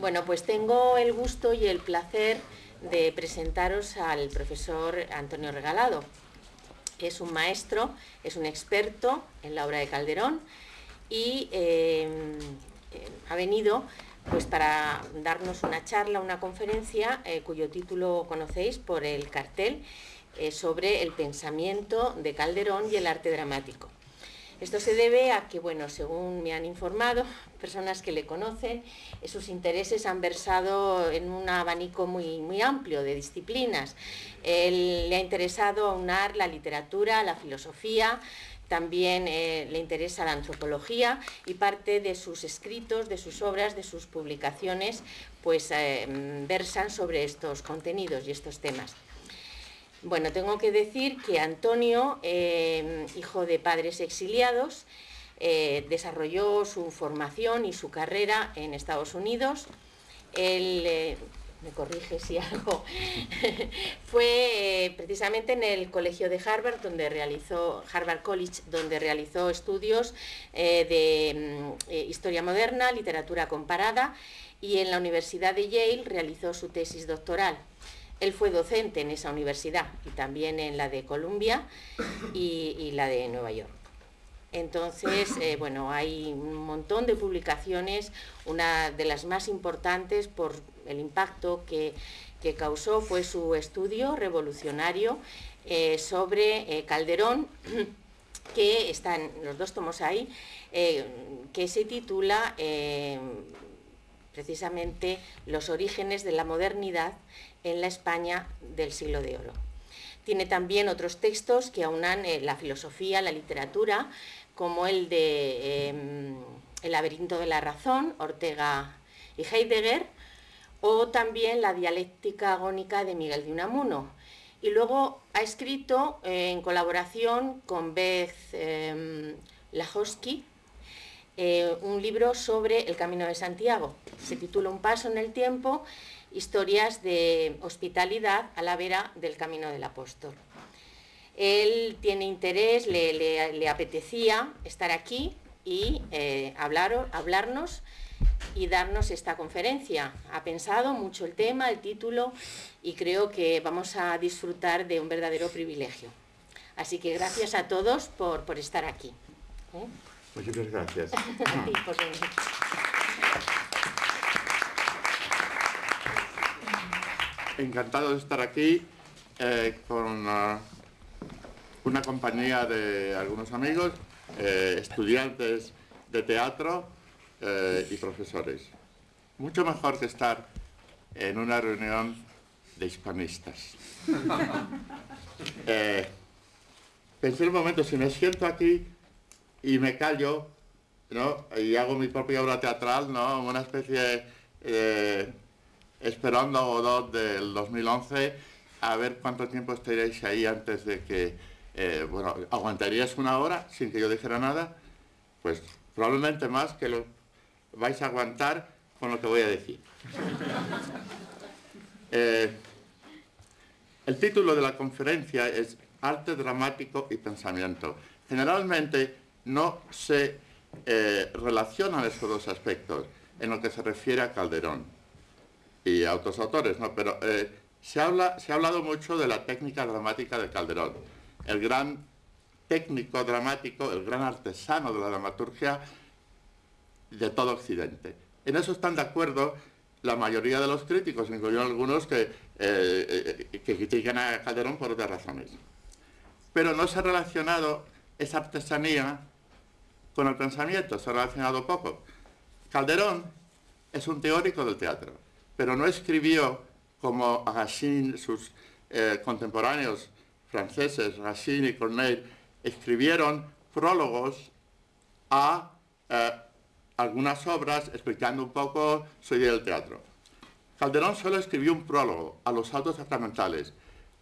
Bueno, pues tengo el gusto y el placer de presentaros al profesor Antonio Regalado. Es un maestro, es un experto en la obra de Calderón y ha venido pues para darnos una charla, una conferencia cuyo título conocéis por el cartel, sobre el pensamiento de Calderón y el arte dramático. Esto se debe a que, bueno, según me han informado personas que le conocen, sus intereses han versado en un abanico muy amplio de disciplinas. Le ha interesado aunar la literatura, la filosofía, también le interesa la antropología, y parte de sus escritos, de sus obras, de sus publicaciones, pues versan sobre estos contenidos y estos temas. Bueno, tengo que decir que Antonio, hijo de padres exiliados, desarrolló su formación y su carrera en Estados Unidos. Él, me corrige si algo, fue precisamente en el colegio de Harvard, Harvard College, donde realizó estudios de historia moderna, literatura comparada, y en la Universidad de Yale realizó su tesis doctoral. Él fue docente en esa universidad y también en la de Columbia y la de Nueva York. Entonces, bueno, hay un montón de publicaciones. Una de las más importantes por el impacto que causó fue su estudio revolucionario sobre Calderón, que están los dos tomos ahí, que se titula precisamente Los orígenes de la modernidad en la España del siglo de oro. Tiene también otros textos que aunan la filosofía, la literatura, como el de El laberinto de la razón, Ortega y Heidegger, o también La dialéctica agónica de Miguel de Unamuno. Y luego ha escrito en colaboración con Beth Lajowski, un libro sobre el Camino de Santiago. Se titula Un paso en el tiempo, historias de hospitalidad a la vera del Camino del Apóstol. Él tiene interés, le apetecía estar aquí y hablarnos y darnos esta conferencia. Ha pensado mucho el tema, el título, y creo que vamos a disfrutar de un verdadero privilegio. Así que gracias a todos por estar aquí. Muchas gracias. A ti por venir. Encantado de estar aquí con una compañía de algunos amigos, estudiantes de teatro y profesores. Mucho mejor que estar en una reunión de hispanistas. Pensé un momento, si me siento aquí y me callo, ¿no?, y hago mi propia obra teatral, ¿no?, una especie de Esperando Godot del 2011, a ver cuánto tiempo estaréis ahí antes de que, bueno, ¿aguantaríais una hora sin que yo dijera nada? Pues probablemente más que lo vais a aguantar con lo que voy a decir. El título de la conferencia es Arte dramático y pensamiento. Generalmente no se relacionan estos dos aspectos en lo que se refiere a Calderón y a otros autores, ¿no? Pero se ha hablado mucho de la técnica dramática de Calderón, el gran técnico dramático, el gran artesano de la dramaturgia de todo Occidente. En eso están de acuerdo la mayoría de los críticos, incluyendo algunos que critican a Calderón por otras razones. Pero no se ha relacionado esa artesanía con el pensamiento, se ha relacionado poco. Calderón es un teórico del teatro, pero no escribió como Racine, sus contemporáneos franceses, Racine y Corneille, escribieron prólogos a algunas obras explicando un poco su idea del teatro. Calderón solo escribió un prólogo a los autos sacramentales.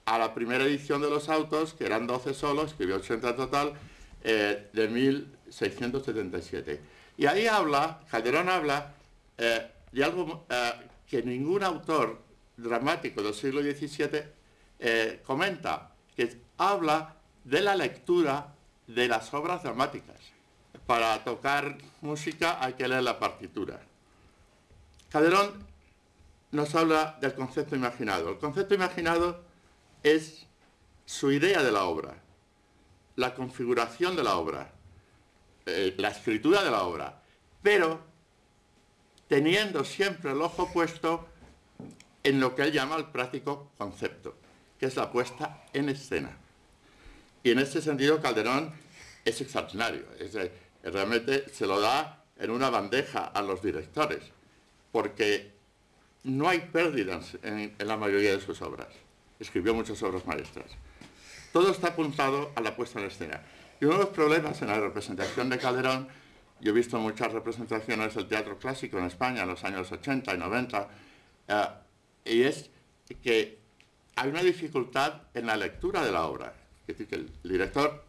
A la primera edición de los autos, que eran 12 solo, escribió 80 en total, de 1677. Y ahí Calderón habla de algo que ningún autor dramático del siglo XVII comenta, que habla de la lectura de las obras dramáticas. Para tocar música hay que leer la partitura. Calderón nos habla del concepto imaginado. El concepto imaginado es su idea de la obra, la configuración de la obra, la escritura de la obra, pero teniendo siempre el ojo puesto en lo que él llama el práctico concepto, que es la puesta en escena. Y en ese sentido Calderón es extraordinario, realmente se lo da en una bandeja a los directores, porque no hay pérdidas en la mayoría de sus obras. Escribió muchas obras maestras. Todo está apuntado a la puesta en escena. Y uno de los problemas en la representación de Calderón, yo he visto muchas representaciones del teatro clásico en España en los años 80 y 90, y es que hay una dificultad en la lectura de la obra. Es decir, que el director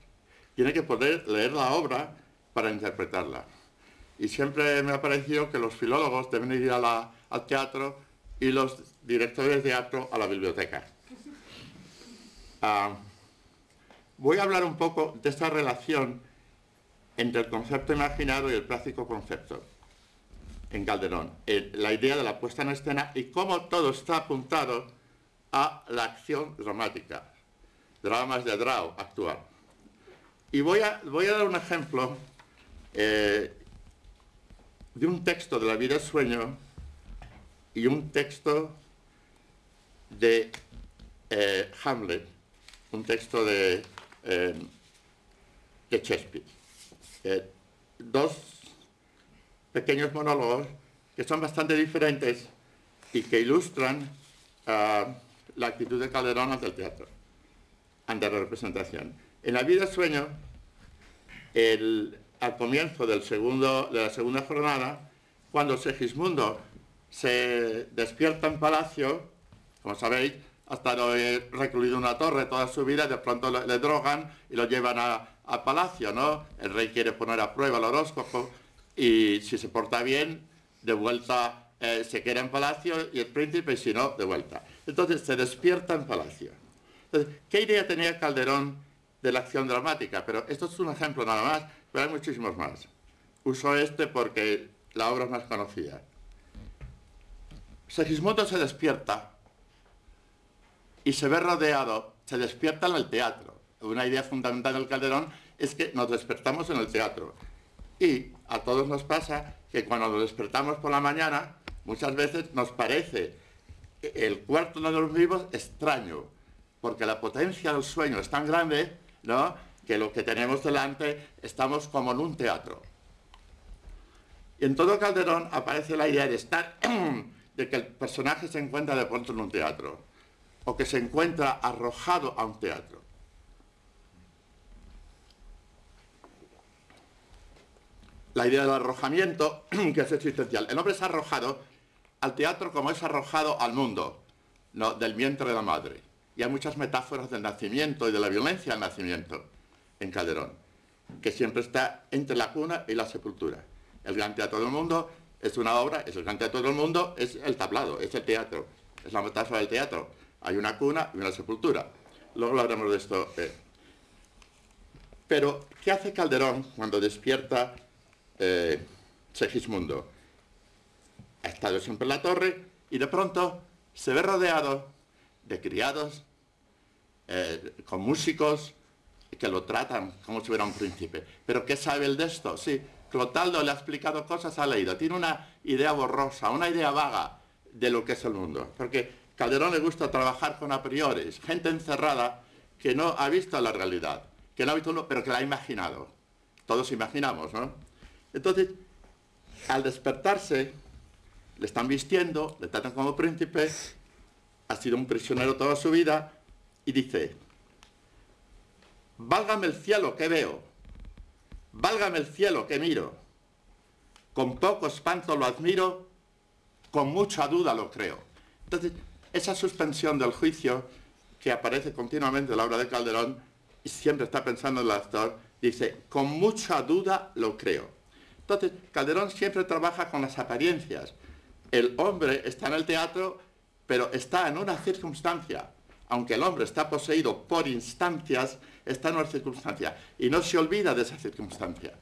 tiene que poder leer la obra para interpretarla. Y siempre me ha parecido que los filólogos deben ir al teatro y los directores de teatro a la biblioteca. Voy a hablar un poco de esta relación entre el concepto imaginado y el práctico concepto en Calderón. La idea de la puesta en escena y cómo todo está apuntado a la acción dramática. Dramas de draw, actuar. Y voy a dar un ejemplo de un texto de La vida es sueño y un texto de Hamlet, un texto de Shakespeare. Dos pequeños monólogos que son bastante diferentes y que ilustran la actitud de Calderón ante el teatro, ante la representación. En La vida es sueño, al comienzo de la segunda jornada, cuando Segismundo se despierta en palacio, como sabéis, ha estado recluido en una torre toda su vida, de pronto le drogan y lo llevan a palacio, ¿no? El rey quiere poner a prueba el horóscopo y si se porta bien, de vuelta se queda en palacio y el príncipe, y si no, de vuelta. Entonces se despierta en palacio. Entonces, ¿qué idea tenía Calderón de la acción dramática? Pero esto es un ejemplo nada más, pero hay muchísimos más. Uso este porque la obra es más conocida. Segismundo se despierta y se ve rodeado, se despierta en el teatro. Una idea fundamental del Calderón es que nos despertamos en el teatro. Y a todos nos pasa que cuando nos despertamos por la mañana, muchas veces nos parece el cuarto donde dormimos extraño, porque la potencia del sueño es tan grande, ¿no?, que lo que tenemos delante estamos como en un teatro. Y en todo Calderón aparece la idea de estar, de que el personaje se encuentra de pronto en un teatro, o que se encuentra arrojado a un teatro. La idea del arrojamiento, que es existencial. El hombre es arrojado al teatro como es arrojado al mundo, ¿no?, del vientre de la madre. Y hay muchas metáforas del nacimiento y de la violencia del nacimiento en Calderón, que siempre está entre la cuna y la sepultura. El Gran Teatro del Mundo es una obra, es el Gran Teatro del Mundo, es el tablado, es el teatro, es la metáfora del teatro. Hay una cuna y una sepultura. Luego hablaremos de esto. Pero, ¿qué hace Calderón cuando despierta Segismundo? Ha estado siempre en la torre y de pronto se ve rodeado de criados, con músicos que lo tratan como si fuera un príncipe. ¿Pero qué sabe él de esto? Sí, Clotaldo le ha explicado cosas, ha leído. Tiene una idea borrosa, una idea vaga de lo que es el mundo. Porque Calderón le gusta trabajar con a priori, gente encerrada que no ha visto la realidad, que no ha visto, pero que la ha imaginado. Todos imaginamos, ¿no? Entonces, al despertarse, le están vistiendo, le tratan como príncipe, ha sido un prisionero toda su vida, y dice: válgame el cielo que veo, válgame el cielo que miro, con poco espanto lo admiro, con mucha duda lo creo. Entonces, esa suspensión del juicio que aparece continuamente en la obra de Calderón, y siempre está pensando en el actor, dice: con mucha duda lo creo. Entonces, Calderón siempre trabaja con las apariencias. El hombre está en el teatro, pero está en una circunstancia. Aunque el hombre está poseído por instancias, está en una circunstancia. Y no se olvida de esa circunstancia.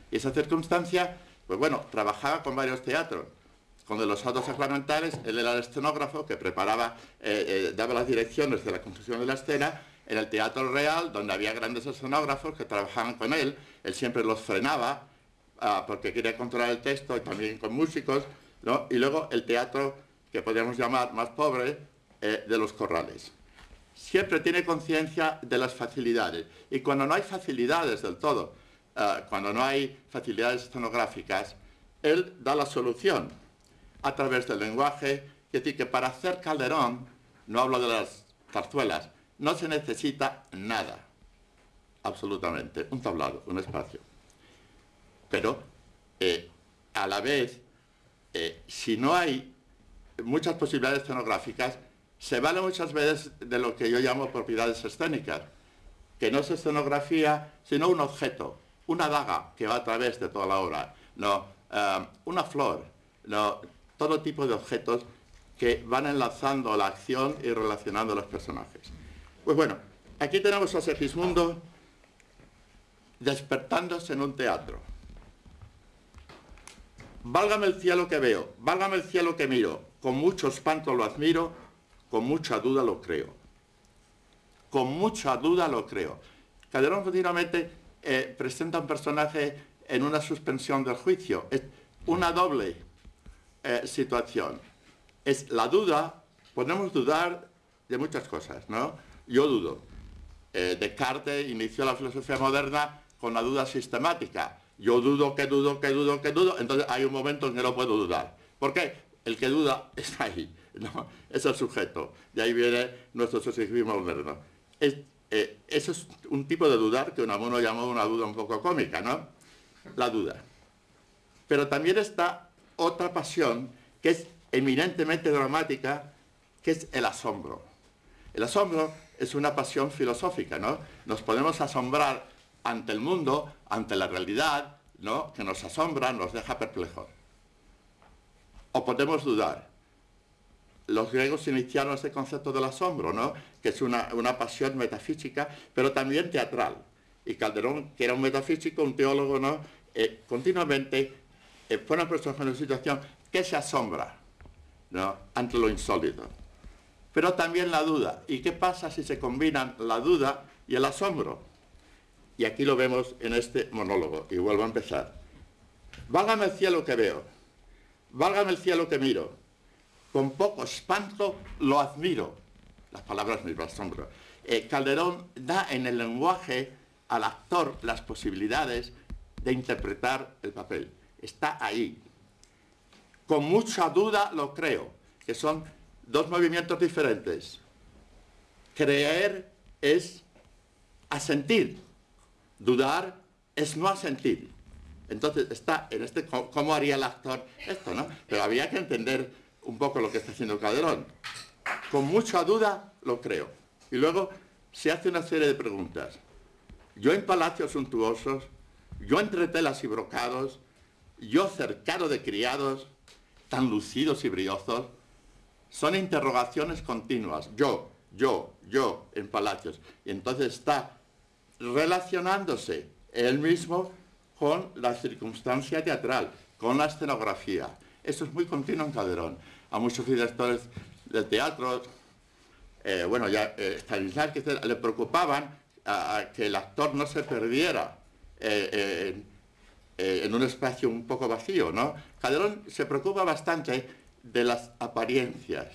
Y esa circunstancia, pues bueno, trabajaba con varios teatros. con los autos sacramentales, él era el escenógrafo que preparaba, daba las direcciones de la construcción de la escena. En el Teatro Real, donde había grandes escenógrafos que trabajaban con él siempre los frenaba porque quería controlar el texto, y también con músicos, ¿no? Y luego el teatro, que podríamos llamar más pobre, de los corrales. Siempre tiene conciencia de las facilidades, y cuando no hay facilidades del todo, cuando no hay facilidades escenográficas, él da la solución a través del lenguaje. Es decir, que para hacer Calderón, no hablo de las zarzuelas, no se necesita nada, absolutamente, un tablado, un espacio. Pero, a la vez, si no hay muchas posibilidades escenográficas, se vale muchas veces de lo que yo llamo propiedades escénicas, que no es escenografía, sino un objeto, una daga que va a través de toda la obra, ¿no? Una flor, ¿no? Todo tipo de objetos que van enlazando la acción y relacionando a los personajes. Pues bueno, aquí tenemos a Segismundo despertándose en un teatro. Válgame el cielo que veo, válgame el cielo que miro, con mucho espanto lo admiro, con mucha duda lo creo. Con mucha duda lo creo. Calderón continuamente presenta un personaje en una suspensión del juicio. Es una doble situación. Es la duda, podemos dudar de muchas cosas, ¿no? Yo dudo. Descartes inició la filosofía moderna con la duda sistemática. Yo dudo, que dudo, que dudo, que dudo. Entonces hay un momento en que no puedo dudar. ¿Por qué? El que duda está ahí, ¿no? Es el sujeto. De ahí viene nuestro socialismo moderno. Eso es un tipo de dudar que Unamuno llamó una duda un poco cómica, ¿no? La duda. Pero también está otra pasión que es eminentemente dramática, que es el asombro. El asombro es una pasión filosófica, ¿no? Nos podemos asombrar ante el mundo, ante la realidad, ¿no? Que nos asombra, nos deja perplejos. O podemos dudar. Los griegos iniciaron ese concepto del asombro, ¿no? Que es una pasión metafísica, pero también teatral. Y Calderón, que era un metafísico, un teólogo, ¿no? Continuamente pone a personas en una situación que se asombra, ¿no? Ante lo insólito. Pero también la duda. ¿Y qué pasa si se combinan la duda y el asombro? Y aquí lo vemos en este monólogo. Y vuelvo a empezar. Válgame el cielo que veo. Válgame el cielo que miro. Con poco espanto lo admiro. Las palabras mismas, asombro. Calderón da en el lenguaje al actor las posibilidades de interpretar el papel. Está ahí. Con mucha duda lo creo, que son dos movimientos diferentes. Creer es asentir. Dudar es no asentir. Entonces está en este, ¿cómo haría el actor esto, no? Pero había que entender un poco lo que está haciendo Calderón. Con mucha duda lo creo. Y luego se hace una serie de preguntas. Yo en palacios suntuosos, yo entre telas y brocados, yo cercado de criados, tan lucidos y briosos, son interrogaciones continuas. Yo, en palacios. Y entonces está relacionándose él mismo con la circunstancia teatral, con la escenografía. Eso es muy continuo en Calderón. A muchos directores del teatro, Stanislavski, le preocupaban a que el actor no se perdiera en un espacio un poco vacío, ¿no? Calderón se preocupa bastante de las apariencias,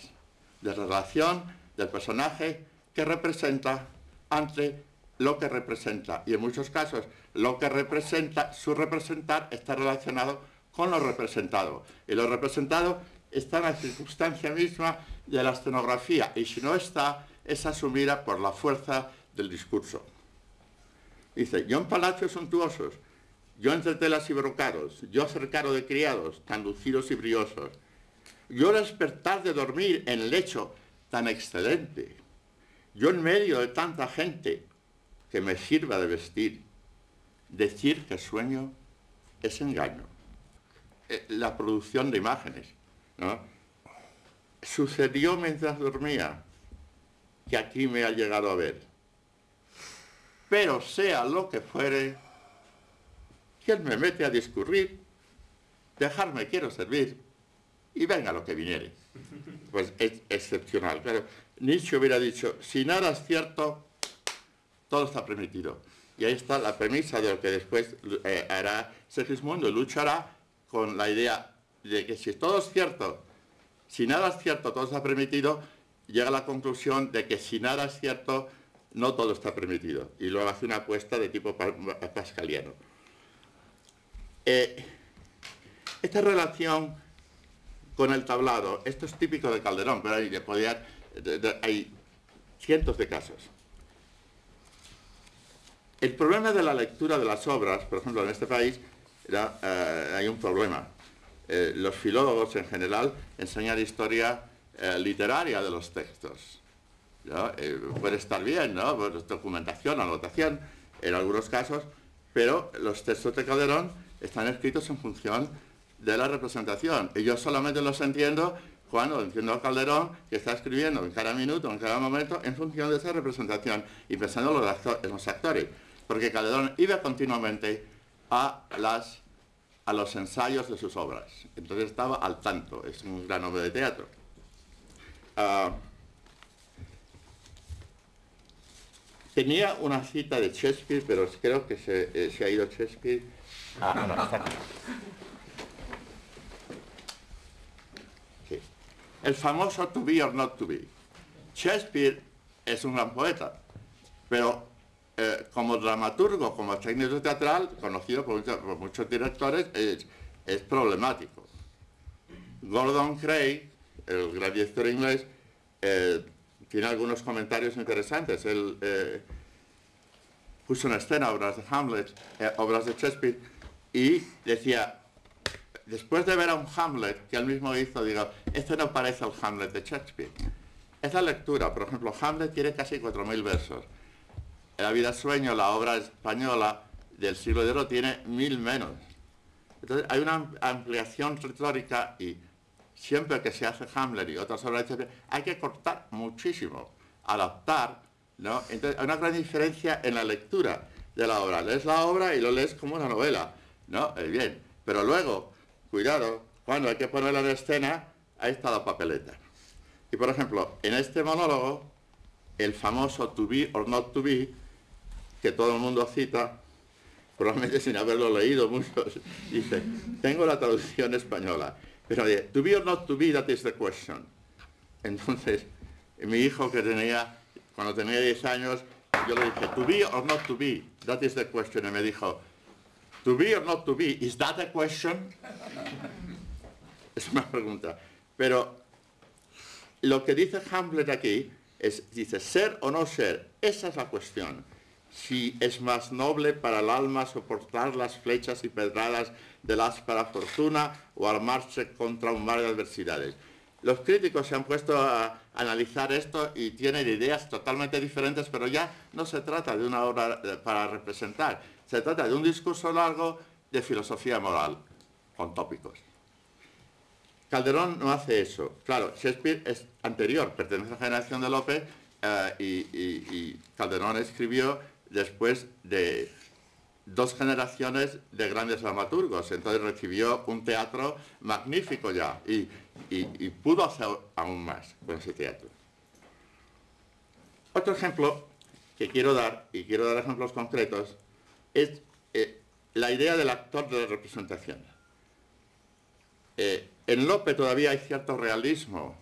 de la relación del personaje que representa ante lo que representa. Y en muchos casos, lo que representa, su representar, está relacionado con lo representado. Y lo representado está en la circunstancia misma de la escenografía. Y si no está, es asumida por la fuerza del discurso. Dice, yo en palacios suntuosos, yo entre telas y brocados, yo cercado de criados, tan lucidos y briosos, yo despertar de dormir en el lecho tan excelente, yo en medio de tanta gente que me sirva de vestir, decir que sueño es engaño. La producción de imágenes, ¿no? Sucedió mientras dormía, que aquí me ha llegado a ver. Pero sea lo que fuere, ¿quién me mete a discurrir? Dejarme quiero servir, y venga lo que viniere. Pues es excepcional. Claro, Nietzsche hubiera dicho, si nada es cierto, todo está permitido. Y ahí está la premisa de lo que después hará Segismundo, luchará con la idea de que si todo es cierto, si nada es cierto, todo está permitido, llega a la conclusión de que si nada es cierto, no todo está permitido. Y luego hace una apuesta de tipo pascaliano. Esta relación con el tablado, esto es típico de Calderón, pero hay cientos de casos. El problema de la lectura de las obras, por ejemplo, en este país, hay un problema. Los filólogos en general enseñan historia literaria de los textos, ¿no? Puede estar bien, ¿no? Pues documentación, anotación, en algunos casos, pero los textos de Calderón están escritos en función de la representación. Y yo solamente los entiendo cuando entiendo a Calderón, que está escribiendo en cada minuto, en cada momento, en función de esa representación y pensando en los actores. Porque Calderón iba continuamente a los ensayos de sus obras. Entonces estaba al tanto, es un gran hombre de teatro. Tenía una cita de Shakespeare, pero creo que se ha ido Shakespeare. No, está aquí. Sí. El famoso to be or not to be. Shakespeare es un gran poeta, pero como dramaturgo, como técnico teatral, conocido por muchos directores, es problemático. Gordon Craig, el gran director inglés, tiene algunos comentarios interesantes. Él puso en escena obras de Hamlet, obras de Shakespeare, y decía, después de ver a un Hamlet que él mismo hizo, digo, esto no parece el Hamlet de Shakespeare. Es la lectura. Por ejemplo, Hamlet tiene casi 4.000 versos. La vida sueño, la obra española del siglo de oro, tiene 1.000 menos. Entonces hay una ampliación retórica y siempre que se hace Hamlet y otras obras de Shakespeare, hay que cortar muchísimo, adaptar, ¿no? Entonces hay una gran diferencia en la lectura de la obra. Lees la obra y lo lees como una novela, ¿no? Bien, pero luego, cuidado, cuando hay que ponerla en escena, ahí está la papeleta. Y por ejemplo, en este monólogo, el famoso to be or not to be, que todo el mundo cita, probablemente sin haberlo leído muchos, dice, tengo la traducción española, pero dice, to be or not to be, that is the question. Entonces, mi hijo cuando tenía 10 años, yo le dije, to be or not to be, that is the question, y me dijo, to be or not to be, is that a question? Es una pregunta. Pero lo que dice Hamlet aquí dice, ser o no ser, esa es la cuestión. Si es más noble para el alma soportar las flechas y pedradas de la áspera fortuna o armarse contra un mar de adversidades. Los críticos se han puesto a analizar esto y tienen ideas totalmente diferentes, pero ya no se trata de una obra para representar, se trata de un discurso largo de filosofía moral, con tópicos. Calderón no hace eso. Claro, Shakespeare es anterior, pertenece a la generación de Lope, y Calderón escribió después de 2 generaciones de grandes dramaturgos. Entonces recibió un teatro magnífico ya y pudo hacer aún más con ese teatro. Otro ejemplo que quiero dar, y quiero dar ejemplos concretos, es la idea del actor de la representación. En Lope todavía hay cierto realismo.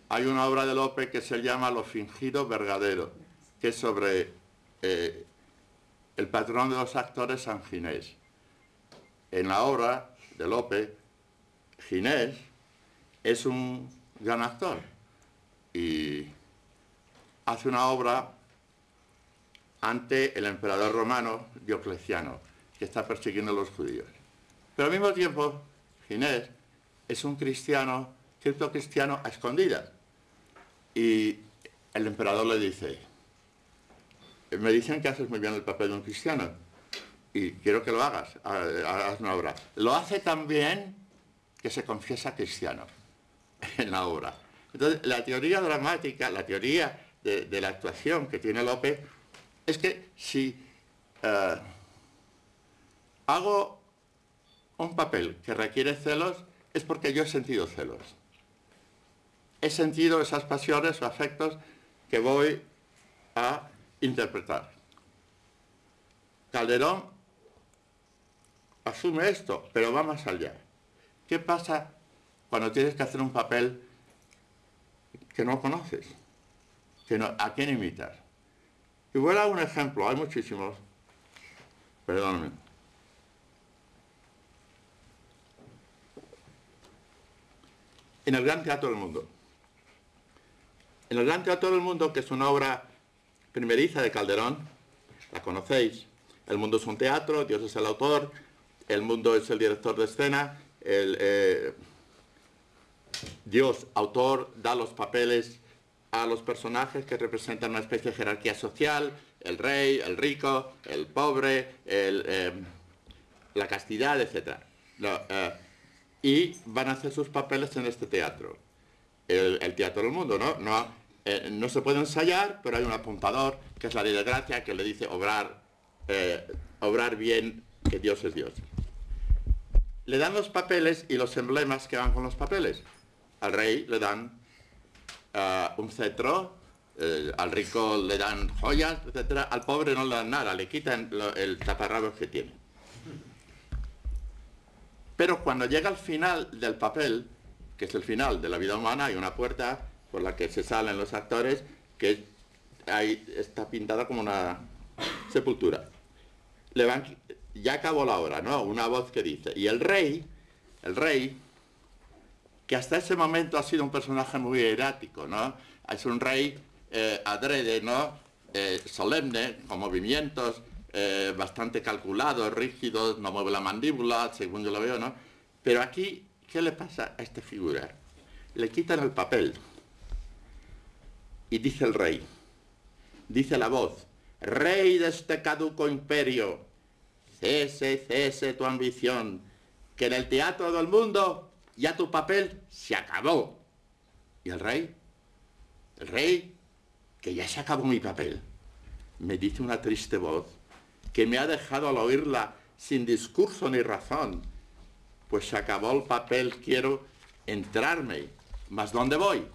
Hay una obra de Lope que se llama Lo fingido verdadero, que es sobre el patrón de los actores, San Ginés. En la obra de Lope, Ginés es un gran actor y hace una obra ante el emperador romano Diocleciano, que está persiguiendo a los judíos. Pero al mismo tiempo, Ginés es un cristiano, criptocristiano a escondidas. Y el emperador le dice, me dicen que haces muy bien el papel de un cristiano y quiero que lo hagas, hagas una obra. Lo hace tan bien que se confiesa cristiano en la obra. Entonces, la teoría dramática, la teoría de la actuación que tiene Lope, es que si hago un papel que requiere celos, es porque yo he sentido celos. He sentido esas pasiones o afectos que voy a interpretar. Calderón asume esto, pero va más allá. ¿Qué pasa cuando tienes que hacer un papel que no conoces? ¿A quién imitar? Y voy a dar un ejemplo, hay muchísimos. Perdónenme. En el Gran Teatro del Mundo. En el Gran Teatro del Mundo, que es una obra primeriza de Calderón, la conocéis. El mundo es un teatro, Dios es el autor, el mundo es el director de escena, Dios, autor, da los papeles a los personajes que representan una especie de jerarquía social, el rey, el rico, el pobre, la castidad, etc. Y van a hacer sus papeles en este teatro, el Teatro del Mundo, ¿no? No se puede ensayar, pero hay un apuntador, que es la ley de gracia, que le dice obrar bien, que Dios es Dios. Le dan los papeles y los emblemas que van con los papeles. Al rey le dan un cetro, al rico le dan joyas, etc. Al pobre no le dan nada, le quitan el taparrabos que tiene. Pero cuando llega al final del papel, que es el final de la vida humana, hay una puerta por la que se salen los actores, que ahí está pintada como una sepultura. Ya acabó la obra, ¿no? Una voz que dice, y el rey, que hasta ese momento ha sido un personaje muy erático, ¿no? Es un rey adrede, ¿no? Solemne, con movimientos bastante calculados, rígidos, no mueve la mandíbula, según yo lo veo, ¿no? Pero aquí, ¿qué le pasa a esta figura? Le quitan el papel y dice el rey, dice la voz, rey de este caduco imperio, cese tu ambición, que en el teatro del mundo ya tu papel se acabó. Y el rey, que ya se acabó mi papel, me dice una triste voz, que me ha dejado al oírla sin discurso ni razón, pues se acabó el papel, quiero entrarme, ¿mas dónde voy?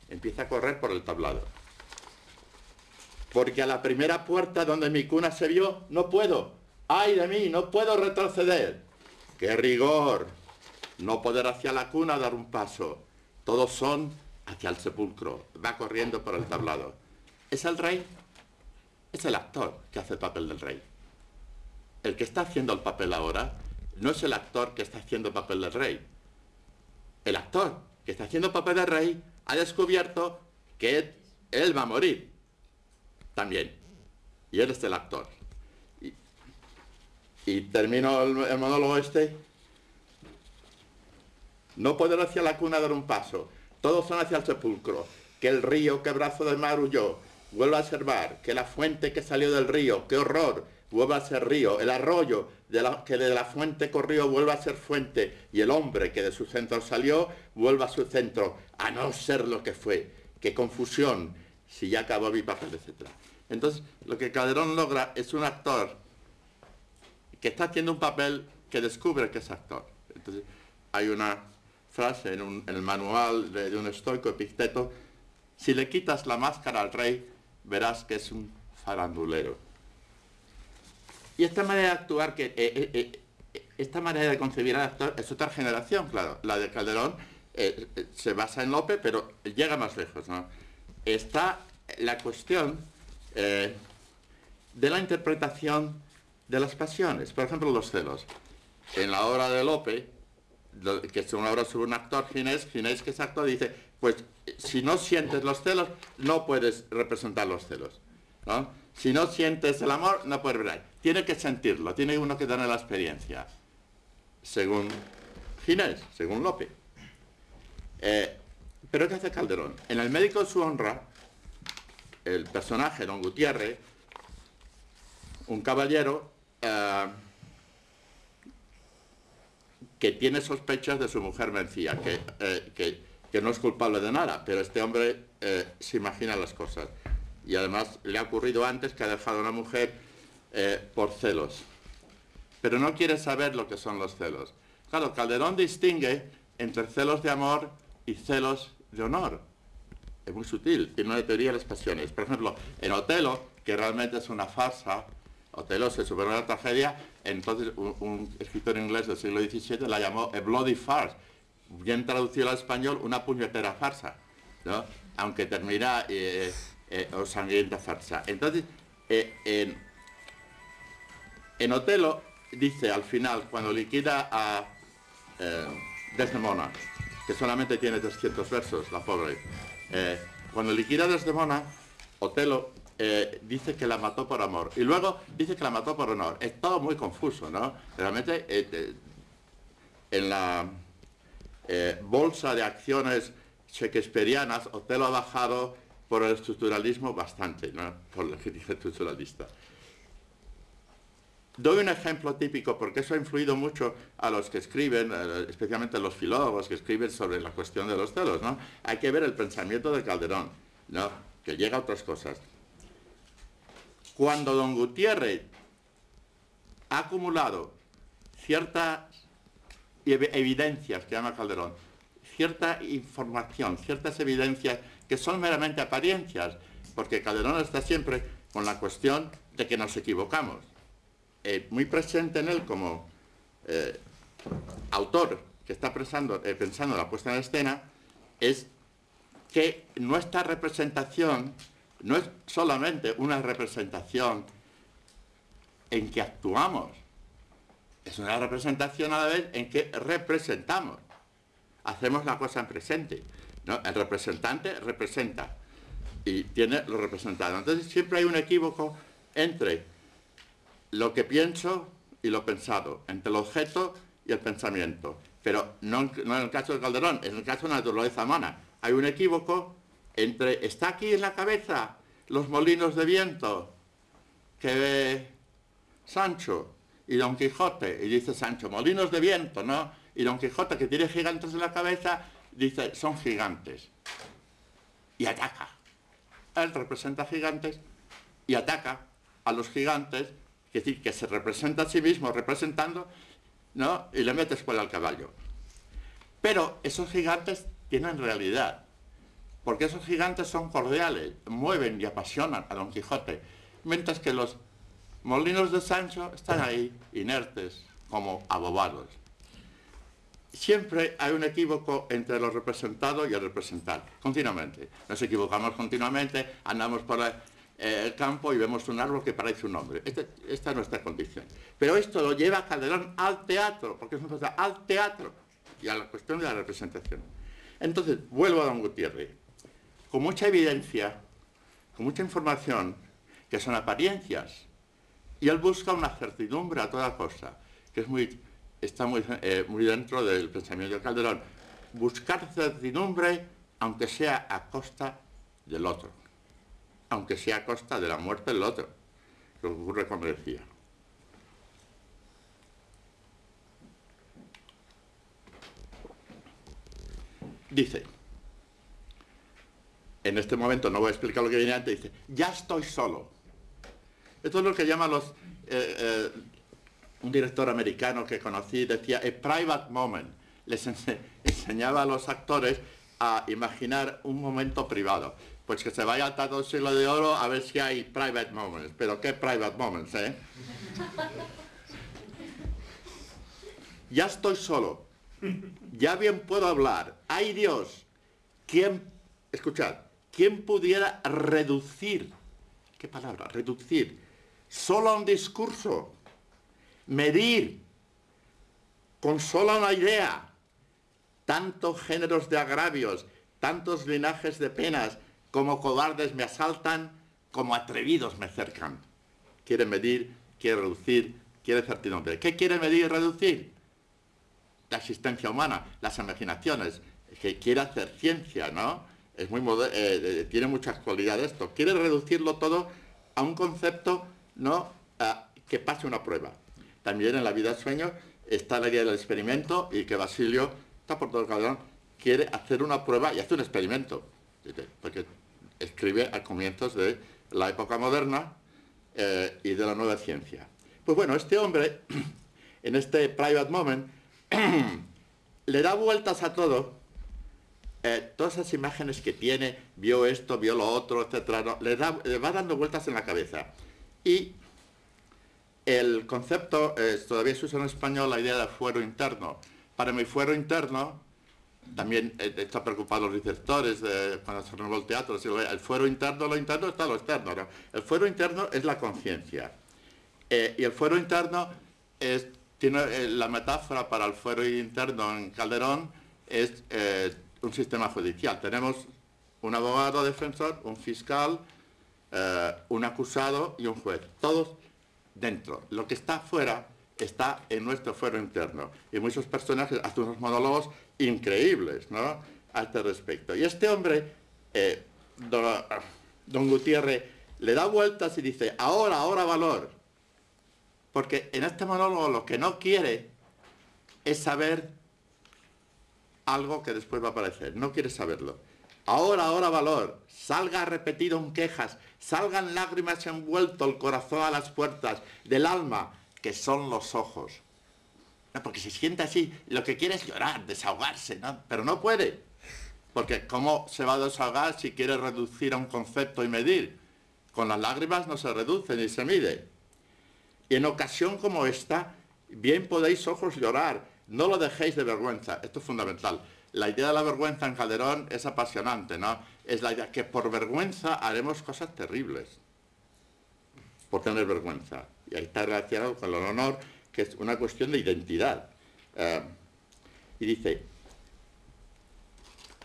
Empieza a correr por el tablado. Porque a la primera puerta donde mi cuna se vio, no puedo. ¡Ay de mí! No puedo retroceder. ¡Qué rigor! No poder hacia la cuna dar un paso. Todos son hacia el sepulcro. Va corriendo por el tablado. ¿Es el rey? Es el actor que hace el papel del rey. El que está haciendo el papel ahora no es el actor que está haciendo el papel del rey. El actor que está haciendo el papel del rey ha descubierto que él va a morir también. Y él es el actor. Y termino el monólogo este. No poder hacia la cuna dar un paso. Todos son hacia el sepulcro. Que el río, que brazo de mar huyó, vuelva a ser mar. Que la fuente que salió del río, qué horror, vuelva a ser río. El arroyo que de la fuente corrió, vuelva a ser fuente. Y el hombre que de su centro salió, vuelva a su centro, a no ser lo que fue. Qué confusión, si ya acabó mi papel, etc. Entonces, lo que Calderón logra es un actor que está haciendo un papel que descubre que es actor. Entonces, hay una frase en el manual de un estoico, Epicteto, si le quitas la máscara al rey, verás que es un farandulero. Y esta manera de actuar, esta manera de concebir al actor es otra generación, claro. La de Calderón se basa en Lope, pero llega más lejos, ¿no? Está la cuestión de la interpretación de las pasiones. Por ejemplo, los celos. En la obra de Lope, que es una obra sobre un actor, Ginés, que es actor, dice, pues si no sientes los celos, no puedes representar los celos, ¿no? Si no sientes el amor, no puedes ver. Tiene que sentirlo, tiene uno que tener la experiencia, según Ginés, según Lope. Pero ¿qué hace Calderón? En El médico de su honra, el personaje, don Gutiérrez, un caballero que tiene sospechas de su mujer Mencía, que no es culpable de nada, pero este hombre se imagina las cosas. Y además le ha ocurrido antes que ha dejado a una mujer por celos. Pero no quiere saber lo que son los celos. Claro, Calderón distingue entre celos de amor y celos de honor. Es muy sutil, tiene una teoría de las pasiones. Por ejemplo, en Otelo, que realmente es una farsa, Otelo se supone una tragedia, entonces un escritor inglés del siglo XVII la llamó a bloody farce, bien traducido al español, una puñetera farsa, ¿no? Aunque termina o sangrienta farsa. Entonces, en Otelo dice al final, cuando liquida a Desdemona, que solamente tiene 300 versos, la pobre, cuando liquida a Desdemona, Otelo dice que la mató por amor y luego dice que la mató por honor. Es todo muy confuso, ¿no? Realmente en la bolsa de acciones shakespearianas, Otelo ha bajado por el estructuralismo bastante, ¿no? Por lo que dice el estructuralista. Doy un ejemplo típico porque eso ha influido mucho a los que escriben, especialmente los filólogos que escriben sobre la cuestión de los celos, ¿no? Hay que ver el pensamiento de Calderón, ¿no? Que llega a otras cosas. Cuando don Gutiérrez ha acumulado ciertas evidencias, que llama Calderón, cierta información, ciertas evidencias que son meramente apariencias, porque Calderón está siempre con la cuestión de que nos equivocamos. Muy presente en él como autor que está pensando en la puesta en escena, es que nuestra representación no es solamente una representación en que actuamos, es una representación a la vez en que representamos. Hacemos la cosa en presente, ¿no? El representante representa y tiene lo representado. Entonces siempre hay un equívoco entre lo que pienso y lo pensado, entre el objeto y el pensamiento. Pero no en el caso de Calderón, en el caso de la naturaleza humana. Hay un equívoco entre, está aquí en la cabeza, los molinos de viento que ve Sancho y Don Quijote, y dice Sancho, molinos de viento, ¿no? Y Don Quijote, que tiene gigantes en la cabeza, dice, son gigantes. Y ataca. Él representa gigantes y ataca a los gigantes, es decir, que se representa a sí mismo representando, ¿no? Y le mete espuela al caballo. Pero esos gigantes tienen realidad, porque esos gigantes son cordiales, mueven y apasionan a Don Quijote, mientras que los molinos de Sancho están ahí, inertes, como abobados. Siempre hay un equívoco entre lo representado y el representar, continuamente. Nos equivocamos continuamente, andamos por el campo y vemos un árbol que parece un hombre. Esta es nuestra condición. Pero esto lo lleva a Calderón al teatro, porque es una cosa al teatro y a la cuestión de la representación. Entonces, vuelvo a don Gutiérrez. Con mucha evidencia, con mucha información, que son apariencias, y él busca una certidumbre a toda cosa, que está muy dentro del pensamiento de Calderón. Buscar certidumbre, aunque sea a costa del otro, aunque sea a costa de la muerte del otro, que ocurre como decía. Dice, en este momento no voy a explicar lo que viene antes, dice, ya estoy solo. Esto es lo que llaman un director americano que conocí, decía, a private moment. Les enseñaba a los actores a imaginar un momento privado. Pues que se vaya al Teatro del Siglo de Oro a ver si hay private moments. Pero ¿qué private moments, eh? Ya estoy solo. Ya bien puedo hablar. ¡Ay Dios! Escuchad, ¿quién pudiera reducir? ¿Qué palabra? Reducir. Solo a un discurso. Medir. Con solo una idea. Tantos géneros de agravios, tantos linajes de penas, como cobardes me asaltan, como atrevidos me cercan. Quiere medir, quiere reducir, quiere certidumbre. ¿Qué quiere medir y reducir? La existencia humana, las imaginaciones, que quiere hacer ciencia, ¿no? Es muy tiene mucha actualidad esto. Quiere reducirlo todo a un concepto, ¿no? Que pase una prueba. También en la vida del sueño está la idea del experimento y que Basilio, está por todo el Calderón, quiere hacer una prueba y hace un experimento. Porque escribe a comienzos de la época moderna y de la nueva ciencia. Pues bueno, este hombre, en este private moment, le da vueltas a todo, todas esas imágenes que tiene, vio esto, vio lo otro, etcétera, ¿no? Le va dando vueltas en la cabeza. Y el concepto, todavía se usa en español la idea de fuero interno. Para mi fuero interno, también está preocupado los receptores cuando se renovó el teatro, el fuero interno, lo interno está lo externo, ¿no? El fuero interno es la conciencia. Y el fuero interno tiene la metáfora para el fuero interno en Calderón, es un sistema judicial. Tenemos un abogado defensor, un fiscal, un acusado y un juez. Todos dentro. Lo que está fuera está en nuestro fuero interno. Y muchos personajes hacen unos monólogos increíbles, ¿no?, a este respecto. Y este hombre, don Gutiérrez, le da vueltas y dice, ahora valor. Porque en este monólogo lo que no quiere es saber algo que después va a aparecer. No quiere saberlo. Ahora valor. Salga repetido en quejas. Salgan lágrimas envuelto el corazón a las puertas del alma, que son los ojos. No, porque se siente así. Lo que quiere es llorar, desahogarse, ¿no? Pero no puede. Porque ¿cómo se va a desahogar si quiere reducir a un concepto y medir? Con las lágrimas no se reduce ni se mide. Y en ocasión como esta, bien podéis ojos llorar, no lo dejéis de vergüenza. Esto es fundamental. La idea de la vergüenza en Calderón es apasionante, ¿no? Es la idea que por vergüenza haremos cosas terribles. Por tener vergüenza. Y ahí está relacionado con el honor, que es una cuestión de identidad. Y dice,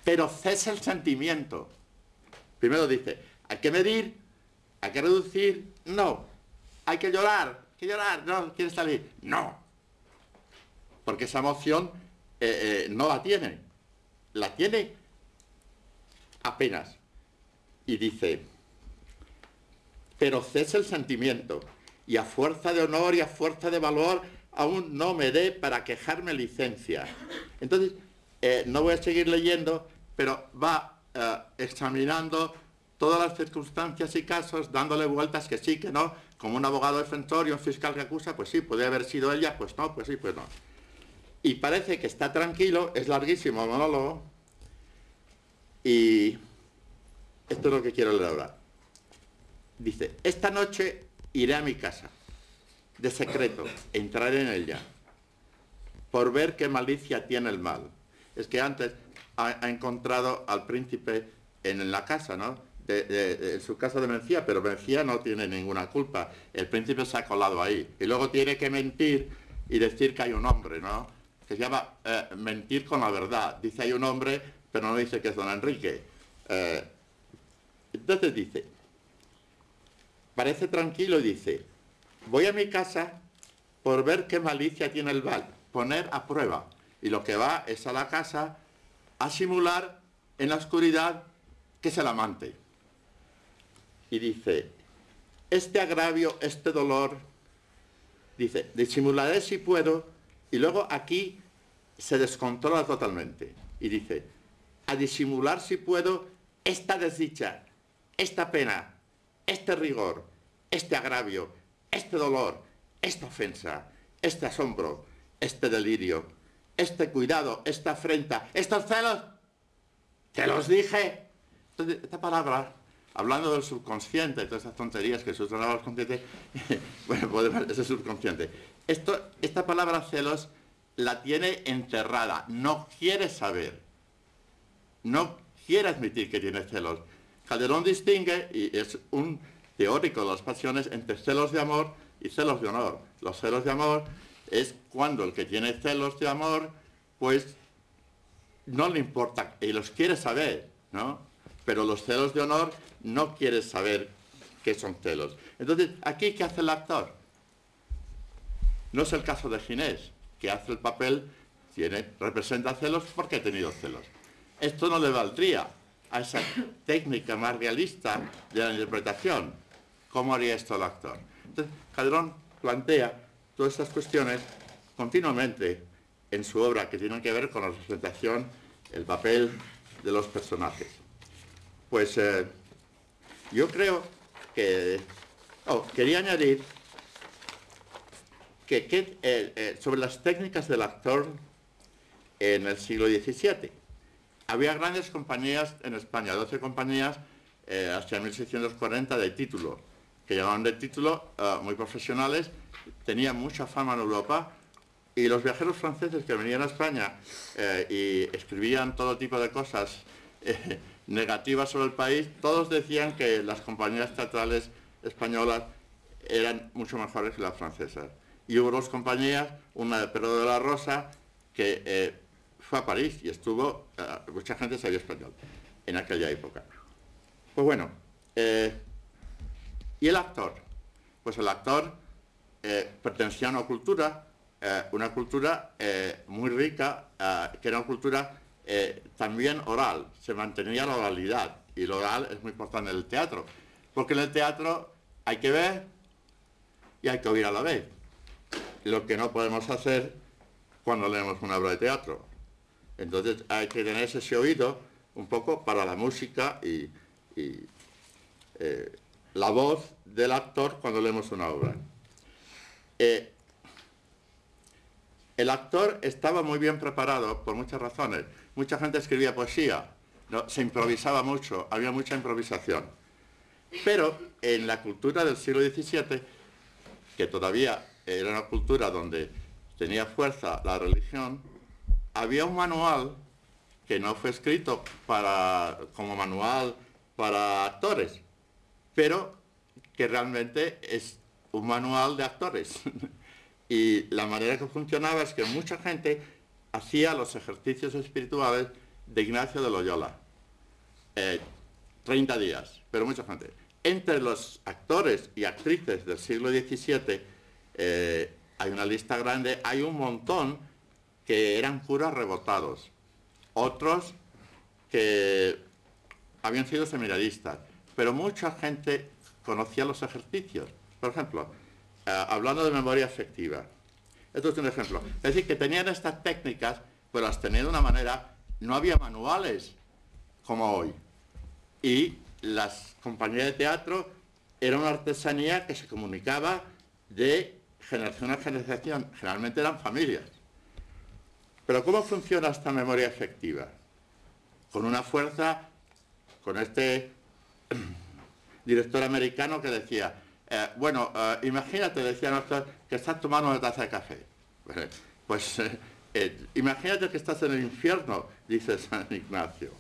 pero cesa el sentimiento. Primero dice, hay que medir, hay que reducir, no. Hay que llorar, no, ¿quieres salir? No. Porque esa emoción no la tiene. La tiene apenas. Y dice, pero cesa el sentimiento, y a fuerza de honor y a fuerza de valor aún no me dé para quejarme licencia. Entonces, no voy a seguir leyendo, pero va examinando todas las circunstancias y casos, dándole vueltas que sí, que no, como un abogado defensor y un fiscal que acusa, pues sí, puede haber sido ella, pues no, pues sí, pues no. Y parece que está tranquilo, es larguísimo el monólogo, y esto es lo que quiero leer ahora. Dice, esta noche iré a mi casa, de secreto, entraré en ella, por ver qué malicia tiene el mal. Es que antes ha encontrado al príncipe en la casa, ¿no?, en su casa de Mencía, pero Mencía no tiene ninguna culpa. El príncipe se ha colado ahí. Y luego tiene que mentir y decir que hay un hombre, ¿no?, que se llama mentir con la verdad. Dice hay un hombre, pero no dice que es don Enrique. Entonces dice, parece tranquilo y dice, voy a mi casa por ver qué malicia tiene el mal, poner a prueba. Y lo que va es a la casa a simular en la oscuridad que es el amante. Y dice, este agravio, este dolor, dice, disimularé si puedo, y luego aquí se descontrola totalmente. Y dice, a disimular si puedo esta desdicha, esta pena, este rigor, este agravio, este dolor, esta ofensa, este asombro, este delirio, este cuidado, esta afrenta, estos celos, te los dije. Entonces, esta palabra, hablando del subconsciente, todas esas tonterías que se usan ahora al consciente, bueno, podemos, ese subconsciente. Esta palabra celos la tiene enterrada, no quiere saber, no quiere admitir que tiene celos. Calderón distingue, y es un teórico de las pasiones, entre celos de amor y celos de honor. Los celos de amor es cuando el que tiene celos de amor, pues no le importa, y los quiere saber, ¿no? Pero los celos de honor no quiere saber qué son celos. Entonces, ¿aquí qué hace el actor? No es el caso de Ginés, que hace el papel, representa celos porque ha tenido celos. Esto no le valdría a esa técnica más realista de la interpretación. ¿Cómo haría esto el actor? Entonces, Calderón plantea todas estas cuestiones continuamente en su obra que tienen que ver con la representación, el papel de los personajes. Pues yo creo que... quería añadir que sobre las técnicas del actor, en el siglo XVII. Había grandes compañías en España, 12 compañías hasta 1640 de título, que llamaban de título muy profesionales, tenían mucha fama en Europa, y los viajeros franceses que venían a España y escribían todo tipo de cosas negativas sobre el país, todos decían que las compañías teatrales españolas eran mucho mejores que las francesas. Y hubo dos compañías, una de Pedro de la Rosa, que fue a París y estuvo, mucha gente sabía español en aquella época. Pues bueno, ¿y el actor? Pues el actor pertenecía a una cultura muy rica, que era una cultura también oral, se mantenía la oralidad, y lo oral es muy importante en el teatro, porque en el teatro hay que ver y hay que oír a la vez, lo que no podemos hacer cuando leemos una obra de teatro. Entonces hay que tener ese oído un poco para la música y la voz del actor cuando leemos una obra. El actor estaba muy bien preparado por muchas razones. Mucha gente escribía poesía, ¿no? Se improvisaba mucho, había mucha improvisación. Pero en la cultura del siglo XVII, que todavía era una cultura donde tenía fuerza la religión, había un manual que no fue escrito como manual para actores, pero que realmente es un manual de actores. Y la manera que funcionaba es que mucha gente hacía los ejercicios espirituales de Ignacio de Loyola. 30 días, pero mucha gente. Entre los actores y actrices del siglo XVII hay una lista grande, hay un montón que eran curas rebotados, otros que habían sido seminaristas, pero mucha gente conocía los ejercicios. Por ejemplo, hablando de memoria afectiva, esto es un ejemplo. Es decir, que tenían estas técnicas, pero las tenían de una manera, no había manuales como hoy. Y las compañías de teatro eran una artesanía que se comunicaba de generación a generación, generalmente eran familias. Pero ¿cómo funciona esta memoria afectiva? Con una fuerza, con este director americano que decía, imagínate, decía Néstor, que estás tomando una taza de café. Pues imagínate que estás en el infierno, dice San Ignacio.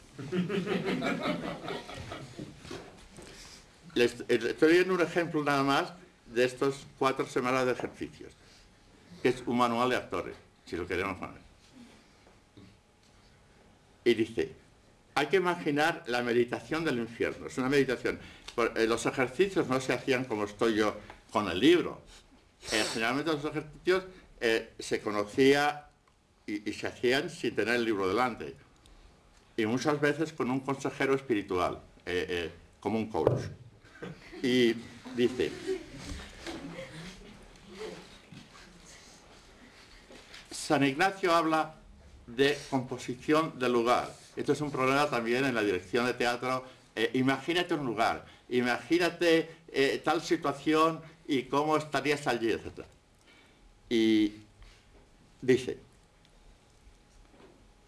Estoy viendo un ejemplo nada más de estos 4 semanas de ejercicios, que es un manual de actores, si lo queremos poner. Y dice, hay que imaginar la meditación del infierno, es una meditación. Los ejercicios no se hacían como estoy yo con el libro. Generalmente los ejercicios se conocía y se hacían sin tener el libro delante. Y muchas veces con un consejero espiritual, como un coach. Y dice, San Ignacio habla de composición del lugar. Esto es un problema también en la dirección de teatro. Imagínate un lugar, imagínate tal situación y cómo estarías allí, etc. Y dice,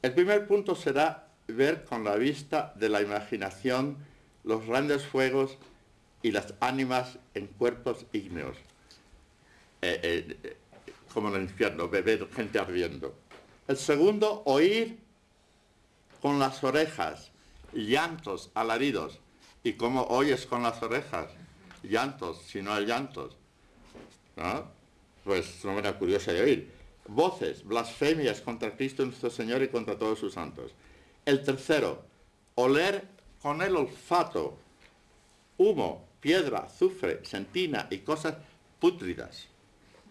el primer punto será ver con la vista de la imaginación los grandes fuegos y las ánimas en cuerpos ígneos, como en el infierno, ver gente ardiendo. El segundo, oír con las orejas llantos, alaridos. ¿Y cómo oyes con las orejas? Llantos, si no hay llantos, ¿no? Pues es una manera curiosa de oír. Voces, blasfemias contra Cristo nuestro Señor y contra todos sus santos. El tercero, oler con el olfato humo, piedra, azufre, sentina y cosas pútridas.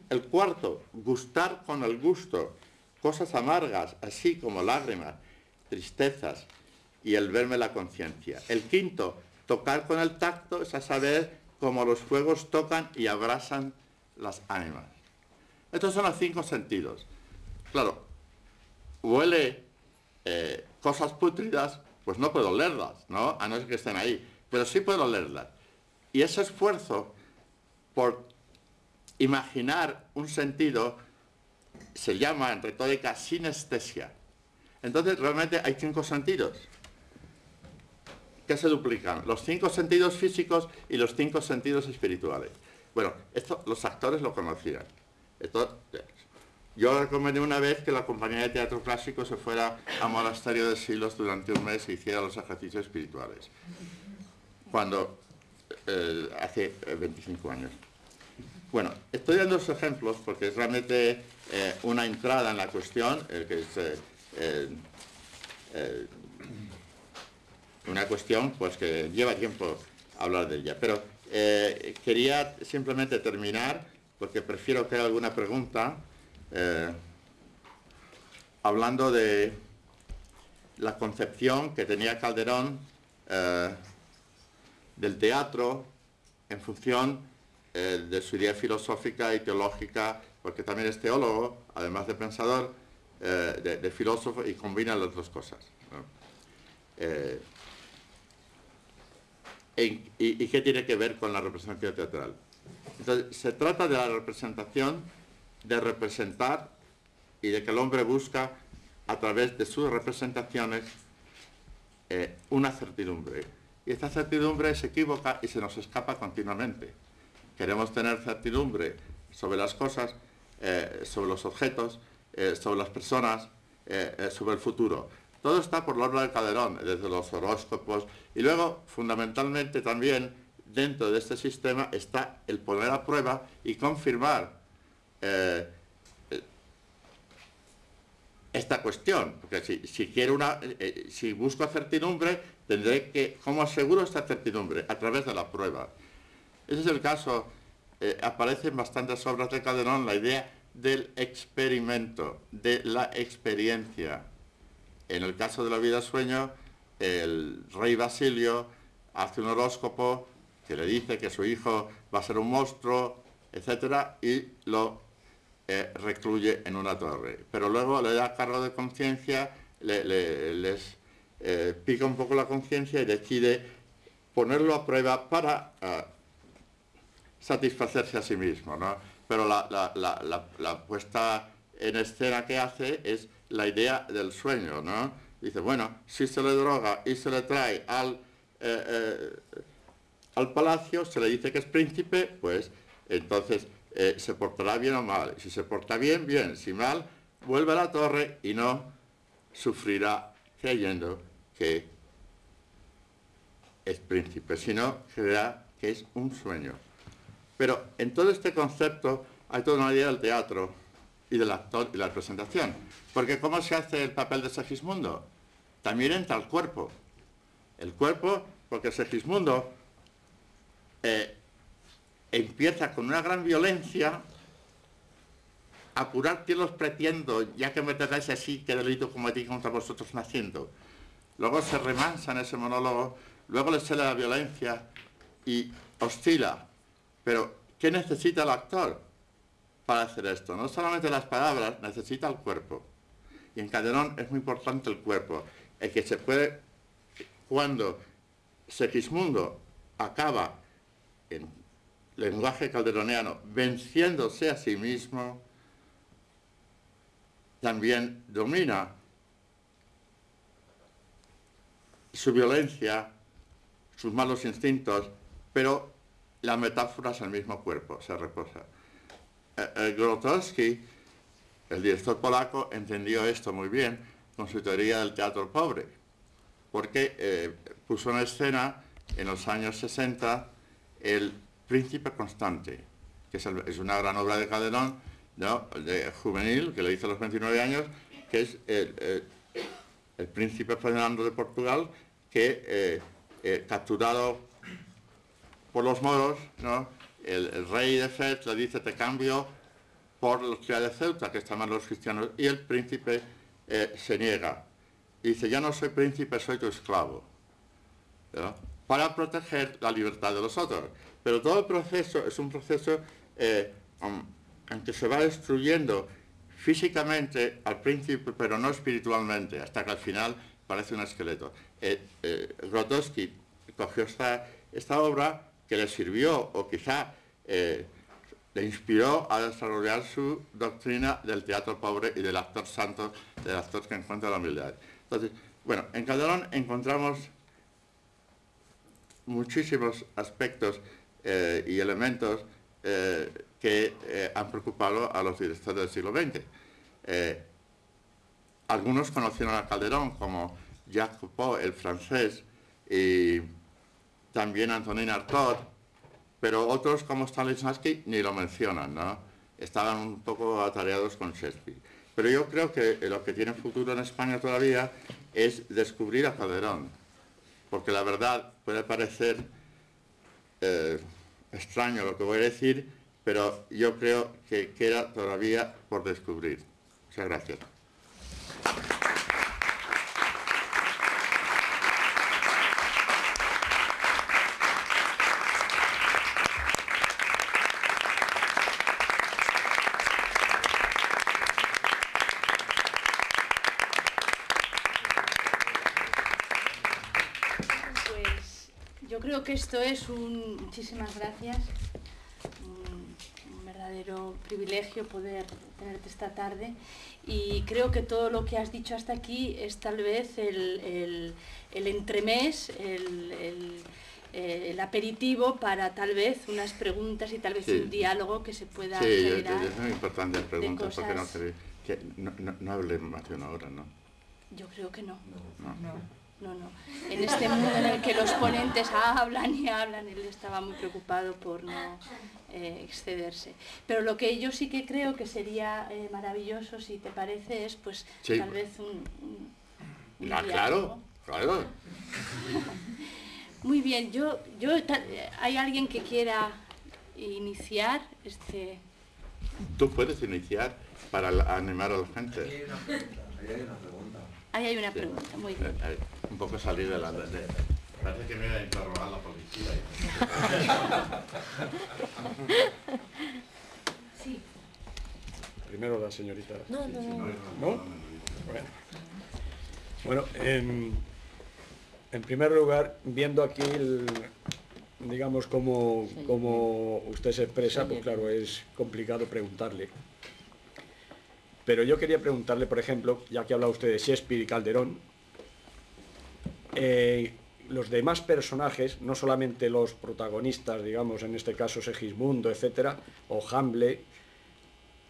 El cuarto, gustar con el gusto, cosas amargas, así como lágrimas, tristezas, y el verme la conciencia. El quinto, tocar con el tacto, es a saber cómo los fuegos tocan y abrasan las ánimas. Estos son los 5 sentidos. Claro, huele cosas pútridas, pues no puedo olerlas, ¿no? A no ser que estén ahí, pero sí puedo olerlas. Y ese esfuerzo por imaginar un sentido se llama en retórica sinestesia. Entonces, realmente hay 5 sentidos que se duplican, los 5 sentidos físicos y los 5 sentidos espirituales. Bueno, esto los actores lo conocían. Yo recomendé una vez que la compañía de teatro clásico se fuera a Monasterio de Silos durante un mes e hiciera los ejercicios espirituales. Hace 25 años. Bueno, estoy dando los ejemplos porque es realmente una entrada en la cuestión, que es una cuestión pues que lleva tiempo hablar de ella. Pero quería simplemente terminar, porque prefiero que haya alguna pregunta, hablando de la concepción que tenía Calderón del teatro en función de su idea filosófica y teológica, porque también es teólogo, además de pensador, de filósofo, y combina las dos cosas, ¿no? ¿Y qué tiene que ver con la representación teatral? Entonces, se trata de la representación, de representar, y de que el hombre busca, a través de sus representaciones, una certidumbre. Y esta certidumbre se equivoca y se nos escapa continuamente. Queremos tener certidumbre sobre las cosas, sobre los objetos, sobre las personas, sobre el futuro. Todo está por la obra de Calderón, desde los horóscopos, y luego, fundamentalmente también, dentro de este sistema está el poner a prueba y confirmar esta cuestión, porque si busco certidumbre, tendré que, ¿cómo aseguro esta certidumbre? A través de la prueba. Ese es el caso, aparece en bastantes obras de Calderón la idea del experimento, de la experiencia. En el caso de la vida sueño, el rey Basilio hace un horóscopo que le dice que su hijo va a ser un monstruo, etc., y lo recluye en una torre. Pero luego le da cargo de conciencia, les pica un poco la conciencia y decide ponerlo a prueba para satisfacerse a sí mismo, ¿no? Pero la puesta en escena que hace es la idea del sueño, ¿no? Dice, bueno, si se le droga y se le trae al palacio, se le dice que es príncipe, pues entonces se portará bien o mal. Si se porta bien, bien. Si mal, vuelve a la torre y no sufrirá creyendo que es príncipe, sino creerá que es un sueño. Pero en todo este concepto hay toda una idea del teatro y del actor y la representación. Porque ¿cómo se hace el papel de Segismundo? También entra el cuerpo. El cuerpo, porque Segismundo empieza con una gran violencia a apurar los pretendo, ya que me tratáis así, qué delito cometí contra vosotros naciendo. Luego se remansa en ese monólogo, luego le sale la violencia y oscila. Pero, ¿qué necesita el actor para hacer esto? No solamente las palabras, necesita el cuerpo. Y en Calderón es muy importante el cuerpo. El que se puede, cuando Segismundo acaba en lenguaje calderoniano venciéndose a sí mismo, también domina su violencia, sus malos instintos, pero la metáfora es el mismo cuerpo, se reposa. Grotowski, el director polaco, entendió esto muy bien con su teoría del teatro pobre, porque puso en escena en los años 60 el Príncipe Constante, que es una gran obra de Calderón, ¿no?, de juvenil, que le hizo a los 29 años, que es el príncipe Fernando de Portugal, que capturado por los moros, ¿no?, el rey de Fez le dice, te cambio por los ciudad de Ceuta, que estaban los cristianos, y el príncipe se niega. Y dice, ya no soy príncipe, soy tu esclavo, ¿no?, para proteger la libertad de los otros. Pero todo el proceso es un proceso en que se va destruyendo físicamente al príncipe, pero no espiritualmente, hasta que al final parece un esqueleto. Grotowski cogió esta obra que le sirvió, o quizá le inspiró a desarrollar su doctrina del teatro pobre y del actor santo, del actor que encuentra la humildad. Entonces, bueno, en Calderón encontramos muchísimos aspectos y elementos que han preocupado a los directores del siglo XX. Algunos conocieron a Calderón, como Jacques Coupeau, el francés, y también Antonin Artaud, pero otros como Stanislavski ni lo mencionan, ¿no? Estaban un poco atareados con Shakespeare. Pero yo creo que lo que tiene futuro en España todavía es descubrir a Calderón, porque la verdad puede parecer extraño lo que voy a decir, pero yo creo que queda todavía por descubrir. Muchas gracias. Yo creo que esto es muchísimas gracias, un verdadero privilegio poder tenerte esta tarde, y creo que todo lo que has dicho hasta aquí es tal vez el entremés, el aperitivo para tal vez unas preguntas y tal vez un diálogo que se pueda generar. Sí, es muy importante las preguntas, porque no hable más de una hora, ¿no? Yo creo que no. No. En este mundo en el que los ponentes hablan y hablan, él estaba muy preocupado por no excederse. Pero lo que yo sí que creo que sería maravilloso, si te parece, es pues tal vez un claro. Muy bien, ¿hay alguien que quiera iniciar este...? Tú puedes iniciar para animar a la gente. Ahí hay una pregunta, muy bien. Un poco salir de la... Parece que me voy a interrogar la policía. Sí. Primero la señorita. No. ¿No? Bueno, en primer lugar, viendo aquí, digamos, cómo usted se expresa, pues claro, es complicado preguntarle. Pero yo quería preguntarle, por ejemplo, ya que habla usted de Shakespeare y Calderón, los demás personajes, no solamente los protagonistas, digamos, en este caso Segismundo, etcétera, o Hamlet,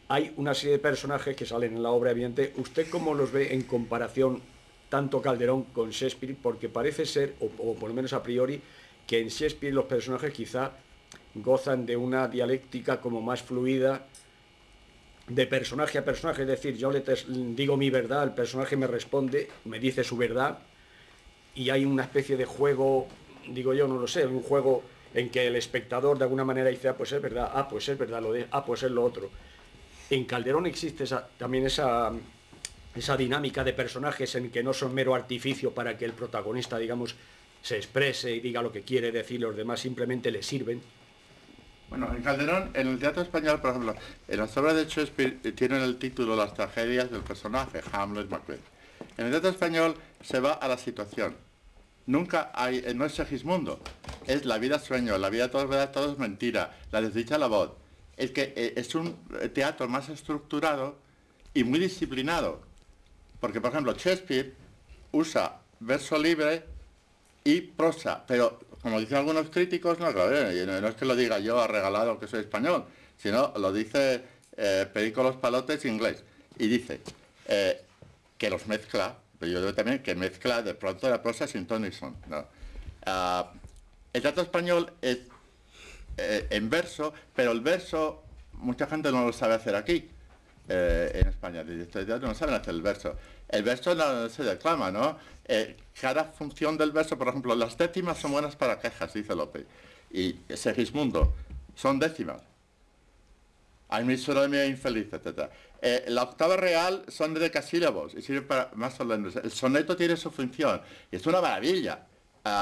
hay una serie de personajes que salen en la obra, evidente. ¿Usted cómo los ve en comparación tanto Calderón con Shakespeare? Porque parece ser, o por lo menos a priori, que en Shakespeare los personajes quizá gozan de una dialéctica como más fluida, de personaje a personaje, es decir, yo le digo mi verdad, el personaje me responde, me dice su verdad, y hay una especie de juego, digo yo, no lo sé, un juego en que el espectador de alguna manera dice, pues es verdad, pues es verdad, pues es lo otro. En Calderón existe también esa dinámica de personajes en que no son mero artificio para que el protagonista, digamos, se exprese y diga lo que quiere decir, los demás simplemente le sirven. Bueno, en Calderón, en el teatro español, por ejemplo, en las obras de Shakespeare tienen el título Las tragedias del personaje, Hamlet, Macbeth. En el teatro español se va a la situación. Nunca hay, no es Segismundo, es la vida sueño, la vida todo es verdad, todo es mentira, la desdicha la voz. Es que es un teatro más estructurado y muy disciplinado. Porque, por ejemplo, Shakespeare usa verso libre y prosa, pero como dicen algunos críticos, no es que lo diga yo regalado que soy español, sino lo dice Perico Los Palotes inglés, y dice que los mezcla, pero yo digo también que mezcla de pronto la prosa sin ton ni son, ¿no? El teatro español es en verso, pero el verso mucha gente no lo sabe hacer aquí, en España, no saben hacer el verso. El verso no se declama, ¿no? Cada función del verso, por ejemplo, las décimas son buenas para quejas, dice Lope, y Segismundo son décimas. Ay, mi suelo de mi infeliz, etc. La octava real son de decasílabos y sirve para más solemnes. El soneto tiene su función y es una maravilla,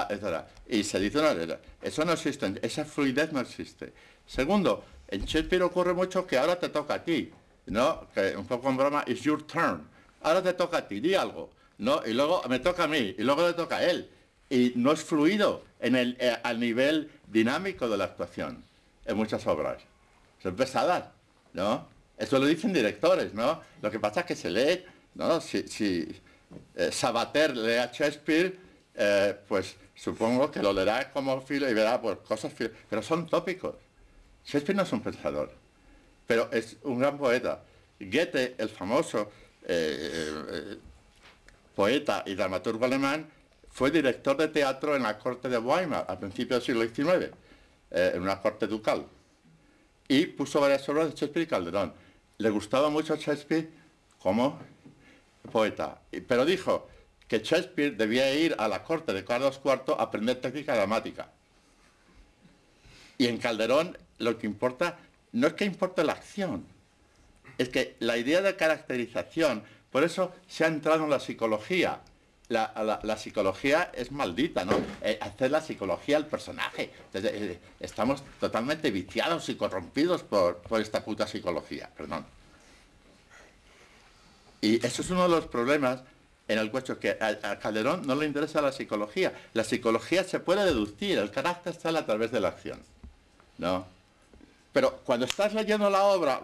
etc. Y se dice una letra. Eso no existe, esa fluidez no existe. Segundo, en Shakespeare ocurre mucho que ahora te toca a ti, ¿no? Que un poco en broma, it's your turn. Ahora te toca a ti, di algo, ¿no? Y luego me toca a mí, y luego le toca a él. Y no es fluido al nivel dinámico de la actuación en muchas obras. son pesadas, ¿no? Eso lo dicen directores, ¿no? Lo que pasa es que se lee, ¿no? Si Sabater lee a Shakespeare, pues supongo que lo leerá como filo y verá pues, cosas, pero son tópicos. Shakespeare no es un pensador, pero es un gran poeta. Goethe, el famoso poeta y dramaturgo alemán, fue director de teatro en la corte de Weimar a principios del siglo XIX, en una corte ducal, y puso varias obras de Shakespeare y Calderón. Le gustaba mucho Shakespeare como poeta, pero dijo que Shakespeare debía ir a la corte de Carlos IV a aprender técnica dramática. Y en Calderón lo que importa no es que importe la acción, es que la idea de caracterización, por eso se ha entrado en la psicología. La psicología es maldita, ¿no? Hacer la psicología al personaje. Entonces, estamos totalmente viciados y corrompidos por esta puta psicología, perdón. Y eso es uno de los problemas en el cual que a Calderón no le interesa la psicología. La psicología se puede deducir, el carácter sale a través de la acción, ¿no? Pero cuando estás leyendo la obra,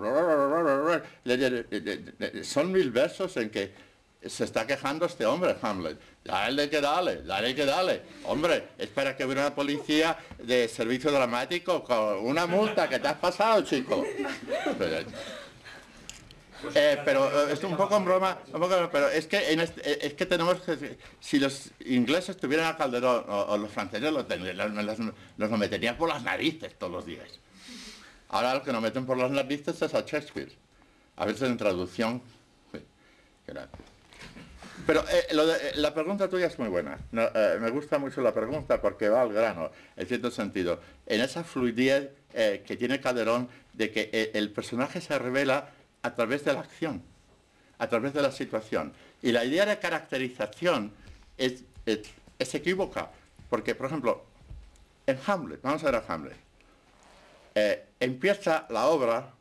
son 1000 versos en que se está quejando este hombre, Hamlet. Dale que dale, dale que dale. Hombre, es para que hubiera una policía de servicio dramático con una multa que te has pasado, chico. Pero es un poco en broma, pero es que, es que tenemos que... Si los ingleses tuvieran a Calderón o los franceses nos lo meterían por las narices todos los días. Ahora lo que nos meten por las narices es a Shakespeare. A veces en traducción... Sí, pero la pregunta tuya es muy buena. No, me gusta mucho la pregunta porque va al grano, en cierto sentido. En esa fluidez que tiene Calderón de que el personaje se revela a través de la acción, a través de la situación. Y la idea de caracterización es equívoca. Porque, por ejemplo, en Hamlet, vamos a ver a Hamlet. Empieza la obra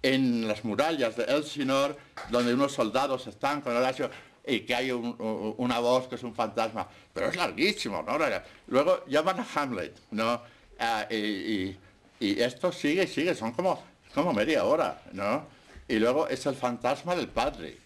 en las murallas de Elsinore, donde unos soldados están con el hacha y que hay una voz que es un fantasma, pero es larguísimo, ¿no? Luego llaman a Hamlet, ¿no? Y esto sigue y sigue, son como media hora, ¿no? Y luego es el fantasma del padre,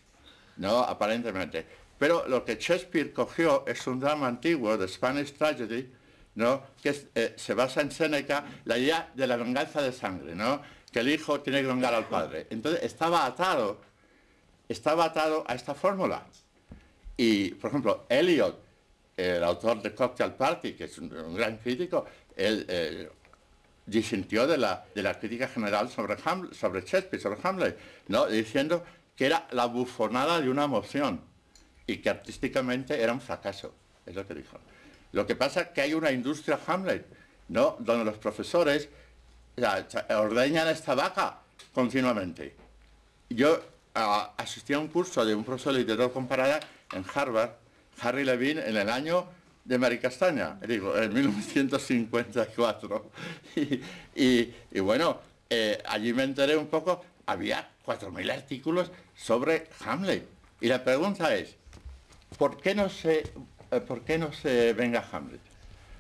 ¿no? Aparentemente. Pero lo que Shakespeare cogió es un drama antiguo, de Spanish Tragedy, ¿no? Que se basa en Séneca, la idea de la venganza de sangre, ¿no? Que el hijo tiene que vengar al padre. Entonces estaba atado a esta fórmula. Y, por ejemplo, Eliot, el autor de Cocktail Party, que es un gran crítico, él disintió de la crítica general sobre Shakespeare, sobre Hamlet, ¿no? Diciendo que era la bufonada de una emoción y que artísticamente era un fracaso. Es lo que dijo. Lo que pasa es que hay una industria Hamlet, ¿no? Donde los profesores ordeñan esta vaca continuamente. Yo asistí a un curso de un profesor de literatura comparada en Harvard, Harry Levine, en el año de Mary Castaña, digo, en 1954. Y bueno, allí me enteré un poco, había 4000 artículos sobre Hamlet. Y la pregunta es, ¿por qué no se venga Hamlet?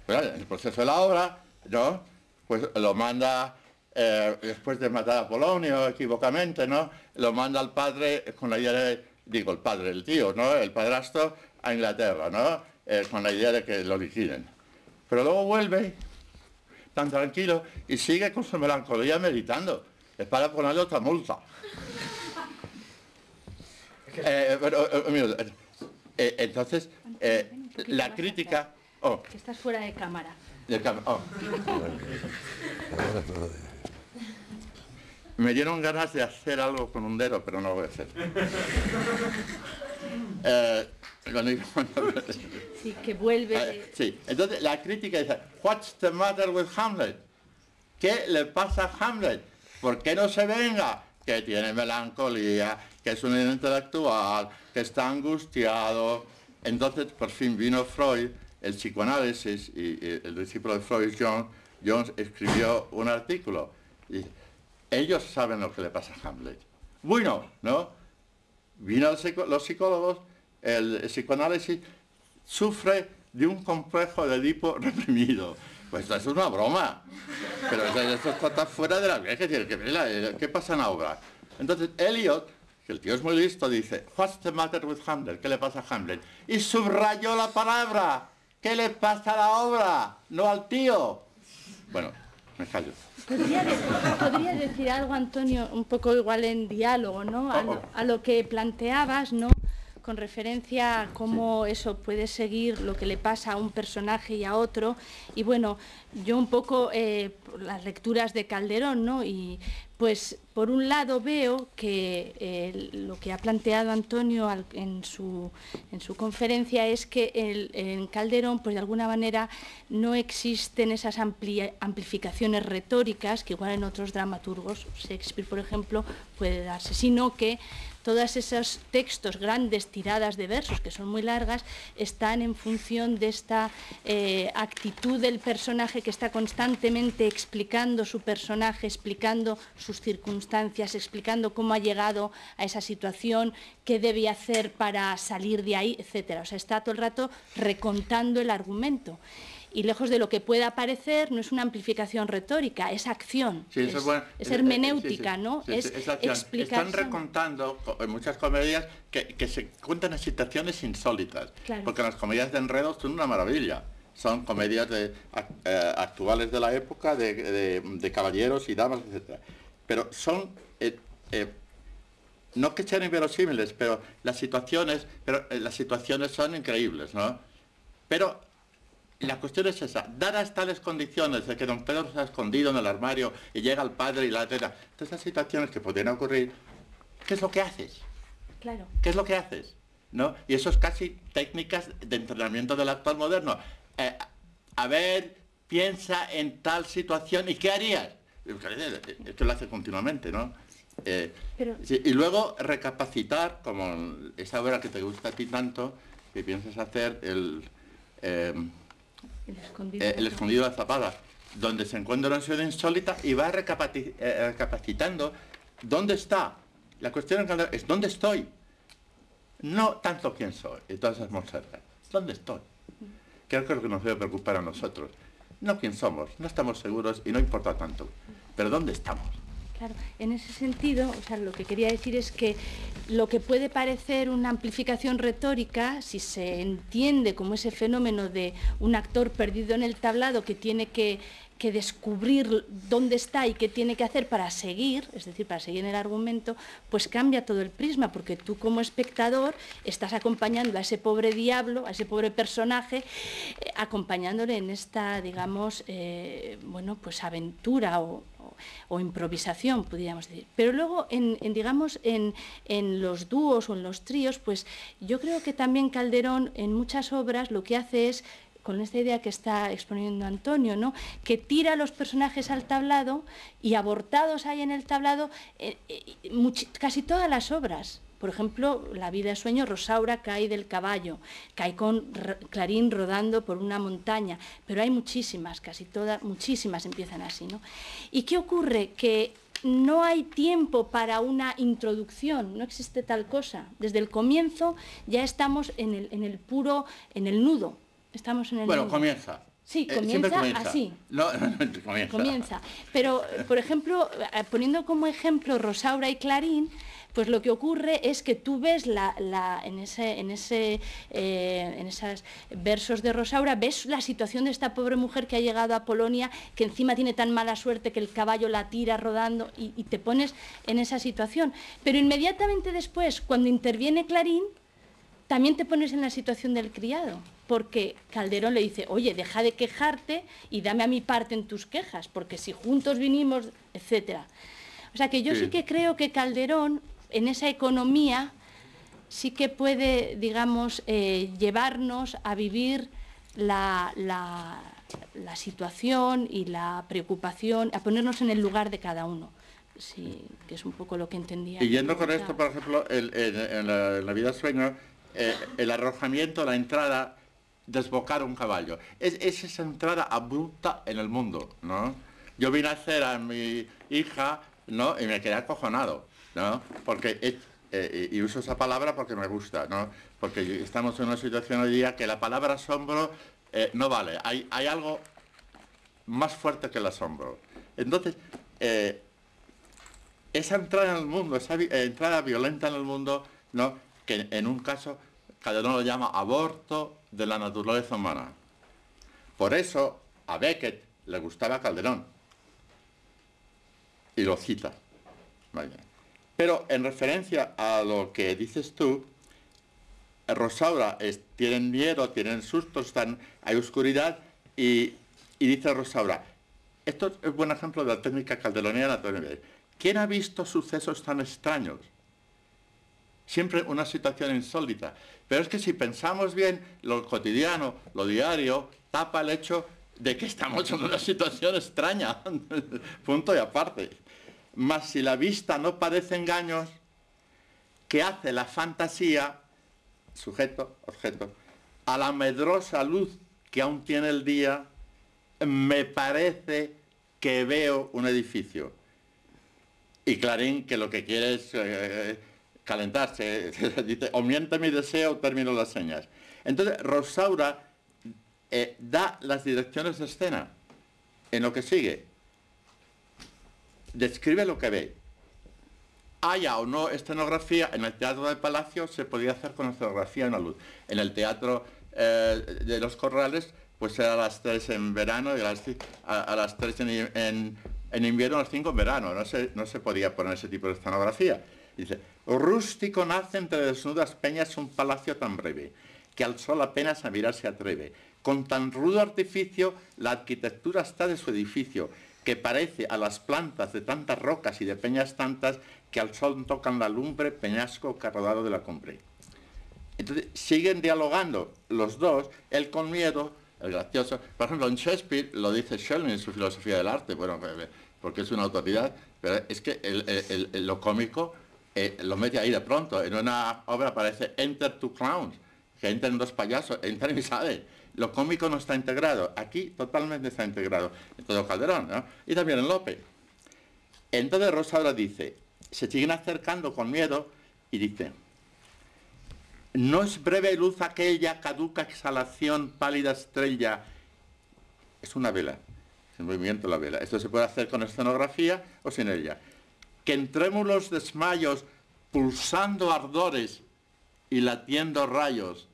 Bueno, en el proceso de la obra, ¿no? Pues lo manda, después de matar a Polonio, equivocamente, ¿no? Lo manda al padre con la idea de, digo, el padre, el tío, ¿no? El padrastro a Inglaterra, ¿no? Con la idea de que lo liquiden. Pero luego vuelve, tan tranquilo, y sigue con su melancolía meditando. Es para ponerle otra multa. Entonces, la crítica... Oh. Que estás fuera de cámara. Me dieron ganas de hacer algo con un dedo, pero no lo voy a hacer. Sí, que vuelve... Sí, entonces la crítica dice, what's the matter with Hamlet? ¿Qué le pasa a Hamlet? ¿Por qué no se venga? Que tiene melancolía, que es un intelectual, que está angustiado. Entonces, por fin vino Freud, el psicoanálisis, y el discípulo de Freud, Jones, escribió un artículo. Y ellos saben lo que le pasa a Hamlet. Bueno, ¿no? Vino los psicólogos, el psicoanálisis sufre de un complejo de Edipo reprimido. Pues esto es una broma. Pero esto está fuera de la viaje. ¿Qué pasa en la obra? Entonces, Eliot, que el tío es muy listo, dice, What's the matter with Hamlet? ¿Qué le pasa a Hamlet? Y subrayó la palabra. ¿Qué le pasa a la obra? No al tío. Bueno, me callo. Podría decir algo, Antonio, un poco igual en diálogo, ¿no? A lo que planteabas, ¿no? Con referencia a cómo eso puede seguir lo que le pasa a un personaje y a otro. Y bueno, yo un poco las lecturas de Calderón, ¿no? Y pues por un lado veo que lo que ha planteado Antonio en su conferencia es que en Calderón, pues de alguna manera no existen esas amplificaciones retóricas que igual en otros dramaturgos, Shakespeare por ejemplo, puede darse, sino que todos esos textos, grandes tiradas de versos, que son muy largas, están en función de esta actitud del personaje que está constantemente explicando su personaje, explicando sus circunstancias, explicando cómo ha llegado a esa situación, qué debe hacer para salir de ahí, etc. O sea, está todo el rato recontando el argumento. Y lejos de lo que pueda parecer, no es una amplificación retórica, es acción, sí, es hermenéutica, ¿no? Sí, es explicación. Están recontando en muchas comedias que se cuentan en situaciones insólitas, claro. Porque las comedias de enredos son una maravilla. Son comedias actuales de la época, de caballeros y damas, etc. Pero son... no que sean inverosímiles, pero las situaciones son increíbles, ¿no? Pero... la cuestión es esa, dadas tales condiciones de que don Pedro se ha escondido en el armario y llega el padre y la teta, todas esas situaciones que podrían ocurrir, ¿qué es lo que haces? Claro. ¿Qué es lo que haces? ¿No? Y eso es casi técnicas de entrenamiento del actor moderno. A ver, piensa en tal situación y ¿qué harías? Esto lo hace continuamente, ¿no? Sí, y luego recapacitar, como esa obra que te gusta a ti tanto, que piensas hacer el escondido de la zapada, donde se encuentra una ciudad insólita y va recapacitando dónde está. La cuestión es dónde estoy. No tanto quién soy, y todas esas monsergas. ¿Dónde estoy? Creo que es lo que nos debe preocupar a nosotros. No quién somos, no estamos seguros y no importa tanto. Pero ¿dónde estamos? Claro, en ese sentido, o sea, lo que quería decir es que lo que puede parecer una amplificación retórica, si se entiende como ese fenómeno de un actor perdido en el tablado que tiene que descubrir dónde está y qué tiene que hacer para seguir, es decir, para seguir en el argumento, pues cambia todo el prisma, porque tú como espectador estás acompañando a ese pobre diablo, a ese pobre personaje, acompañándole en esta, digamos, bueno, pues aventura o improvisación, podríamos decir. Pero luego, digamos, en los dúos o en los tríos, pues yo creo que también Calderón en muchas obras lo que hace es, con esta idea que está exponiendo Antonio, ¿no?, que tira a los personajes al tablado y abortados ahí en el tablado casi todas las obras. Por ejemplo, La vida es sueño, Rosaura cae del caballo, cae con Clarín rodando por una montaña, pero hay muchísimas, casi todas, muchísimas empiezan así, ¿no? ¿Y qué ocurre? Que no hay tiempo para una introducción, no existe tal cosa. Desde el comienzo ya estamos en el nudo. Estamos en el nudo. Comienza. Sí, comienza así. No, comienza. Pero, por ejemplo, poniendo como ejemplo Rosaura y Clarín, pues lo que ocurre es que tú ves en esos versos de Rosaura, ves la situación de esta pobre mujer que ha llegado a Polonia, que encima tiene tan mala suerte que el caballo la tira rodando y te pones en esa situación. Pero inmediatamente después, cuando interviene Clarín, también te pones en la situación del criado, porque Calderón le dice, oye, deja de quejarte y dame a mi parte en tus quejas, porque si juntos vinimos, etcétera. O sea que yo sí que creo que Calderón, en esa economía, sí que puede, digamos, llevarnos a vivir la situación y la preocupación, a ponernos en el lugar de cada uno. Sí, que es un poco lo que entendía. Y yendo con esto, por ejemplo, en la vida sueño, el arrojamiento, la entrada, desbocar un caballo. Es esa entrada abrupta en el mundo, ¿no? Yo vine a hacer a mi hija, ¿no?, y me quedé acojonado, ¿no? Porque, y uso esa palabra porque me gusta, ¿no? Porque estamos en una situación hoy día que la palabra asombro no vale. Hay algo más fuerte que el asombro. Entonces, esa entrada en el mundo, esa entrada violenta en el mundo, ¿no?, que en un caso Calderón lo llama aborto de la naturaleza humana. Por eso a Beckett le gustaba Calderón y lo cita. Vaya. Pero en referencia a lo que dices tú, Rosaura, tienen miedo, tienen susto, hay oscuridad, y dice Rosaura, esto es un buen ejemplo de la técnica calderoniana. ¿Quién ha visto sucesos tan extraños? Siempre una situación insólita. Pero es que si pensamos bien, lo cotidiano, lo diario, tapa el hecho de que estamos en una situación extraña. Punto y aparte. Mas si la vista no parece engaños, ¿qué hace la fantasía, sujeto, objeto, a la medrosa luz que aún tiene el día? Me parece que veo un edificio. Y Clarín, que lo que quiere es calentarse, dice, o miente mi deseo o termino las señas. Entonces, Rosaura da las direcciones de escena en lo que sigue. Describe lo que ve. Haya o no escenografía, en el Teatro del Palacio se podía hacer con escenografía y una luz. En el Teatro de los Corrales, pues era a las 3 en verano y a las 3 en invierno, a las 5 en verano. No se podía poner ese tipo de escenografía. Dice, rústico nace entre desnudas peñas un palacio tan breve, que al sol apenas a mirar se atreve. Con tan rudo artificio, la arquitectura está de su edificio, que parece a las plantas de tantas rocas y de peñas tantas, que al sol tocan la lumbre, peñasco que ha rodado de la cumbre. Entonces, siguen dialogando los dos, él con miedo, el gracioso. Por ejemplo, en Shakespeare, lo dice Schelling en su filosofía del arte, bueno, porque es una autoridad, pero es que lo cómico lo mete ahí de pronto. En una obra aparece Enter two clowns, que entran dos payasos, entran y salen. Lo cómico no está integrado. Aquí totalmente está integrado. En todo Calderón, ¿no? Y también en Lope. Entonces Rosaura dice, se siguen acercando con miedo y dice, no es breve luz aquella, caduca exhalación, pálida estrella. Es una vela, es el movimiento de la vela. Esto se puede hacer con escenografía o sin ella. Que en trémulos desmayos, pulsando ardores y latiendo rayos,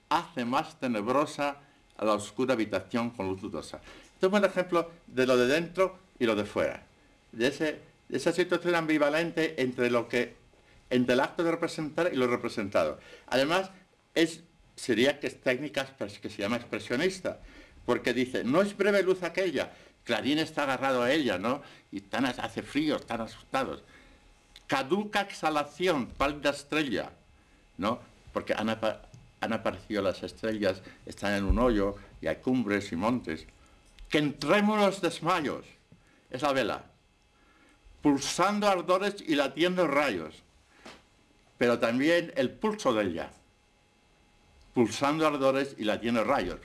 hace más tenebrosa a la oscura habitación con luz dudosa. Esto es un buen ejemplo de lo de dentro y lo de fuera. De esa situación ambivalente entre el acto de representar y lo representado. Además, sería que es técnica que se llama expresionista, porque dice, no es breve luz aquella, Clarín está agarrado a ella, ¿no? Y hace frío, están asustados. Caduca exhalación, pálida estrella, ¿no? Porque han aparecido las estrellas, están en un hoyo y hay cumbres y montes. Que en trémulos desmayos, es la vela, pulsando ardores y latiendo rayos, pero también el pulso de ella, pulsando ardores y latiendo rayos.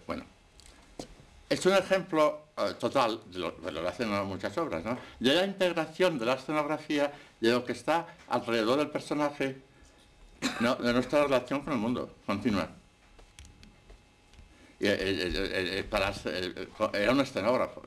Bueno, es un ejemplo total, lo hacen muchas obras, ¿no?, de la integración de la escenografía, de lo que está alrededor del personaje, ¿no?, de nuestra relación con el mundo continua. Era un escenógrafo.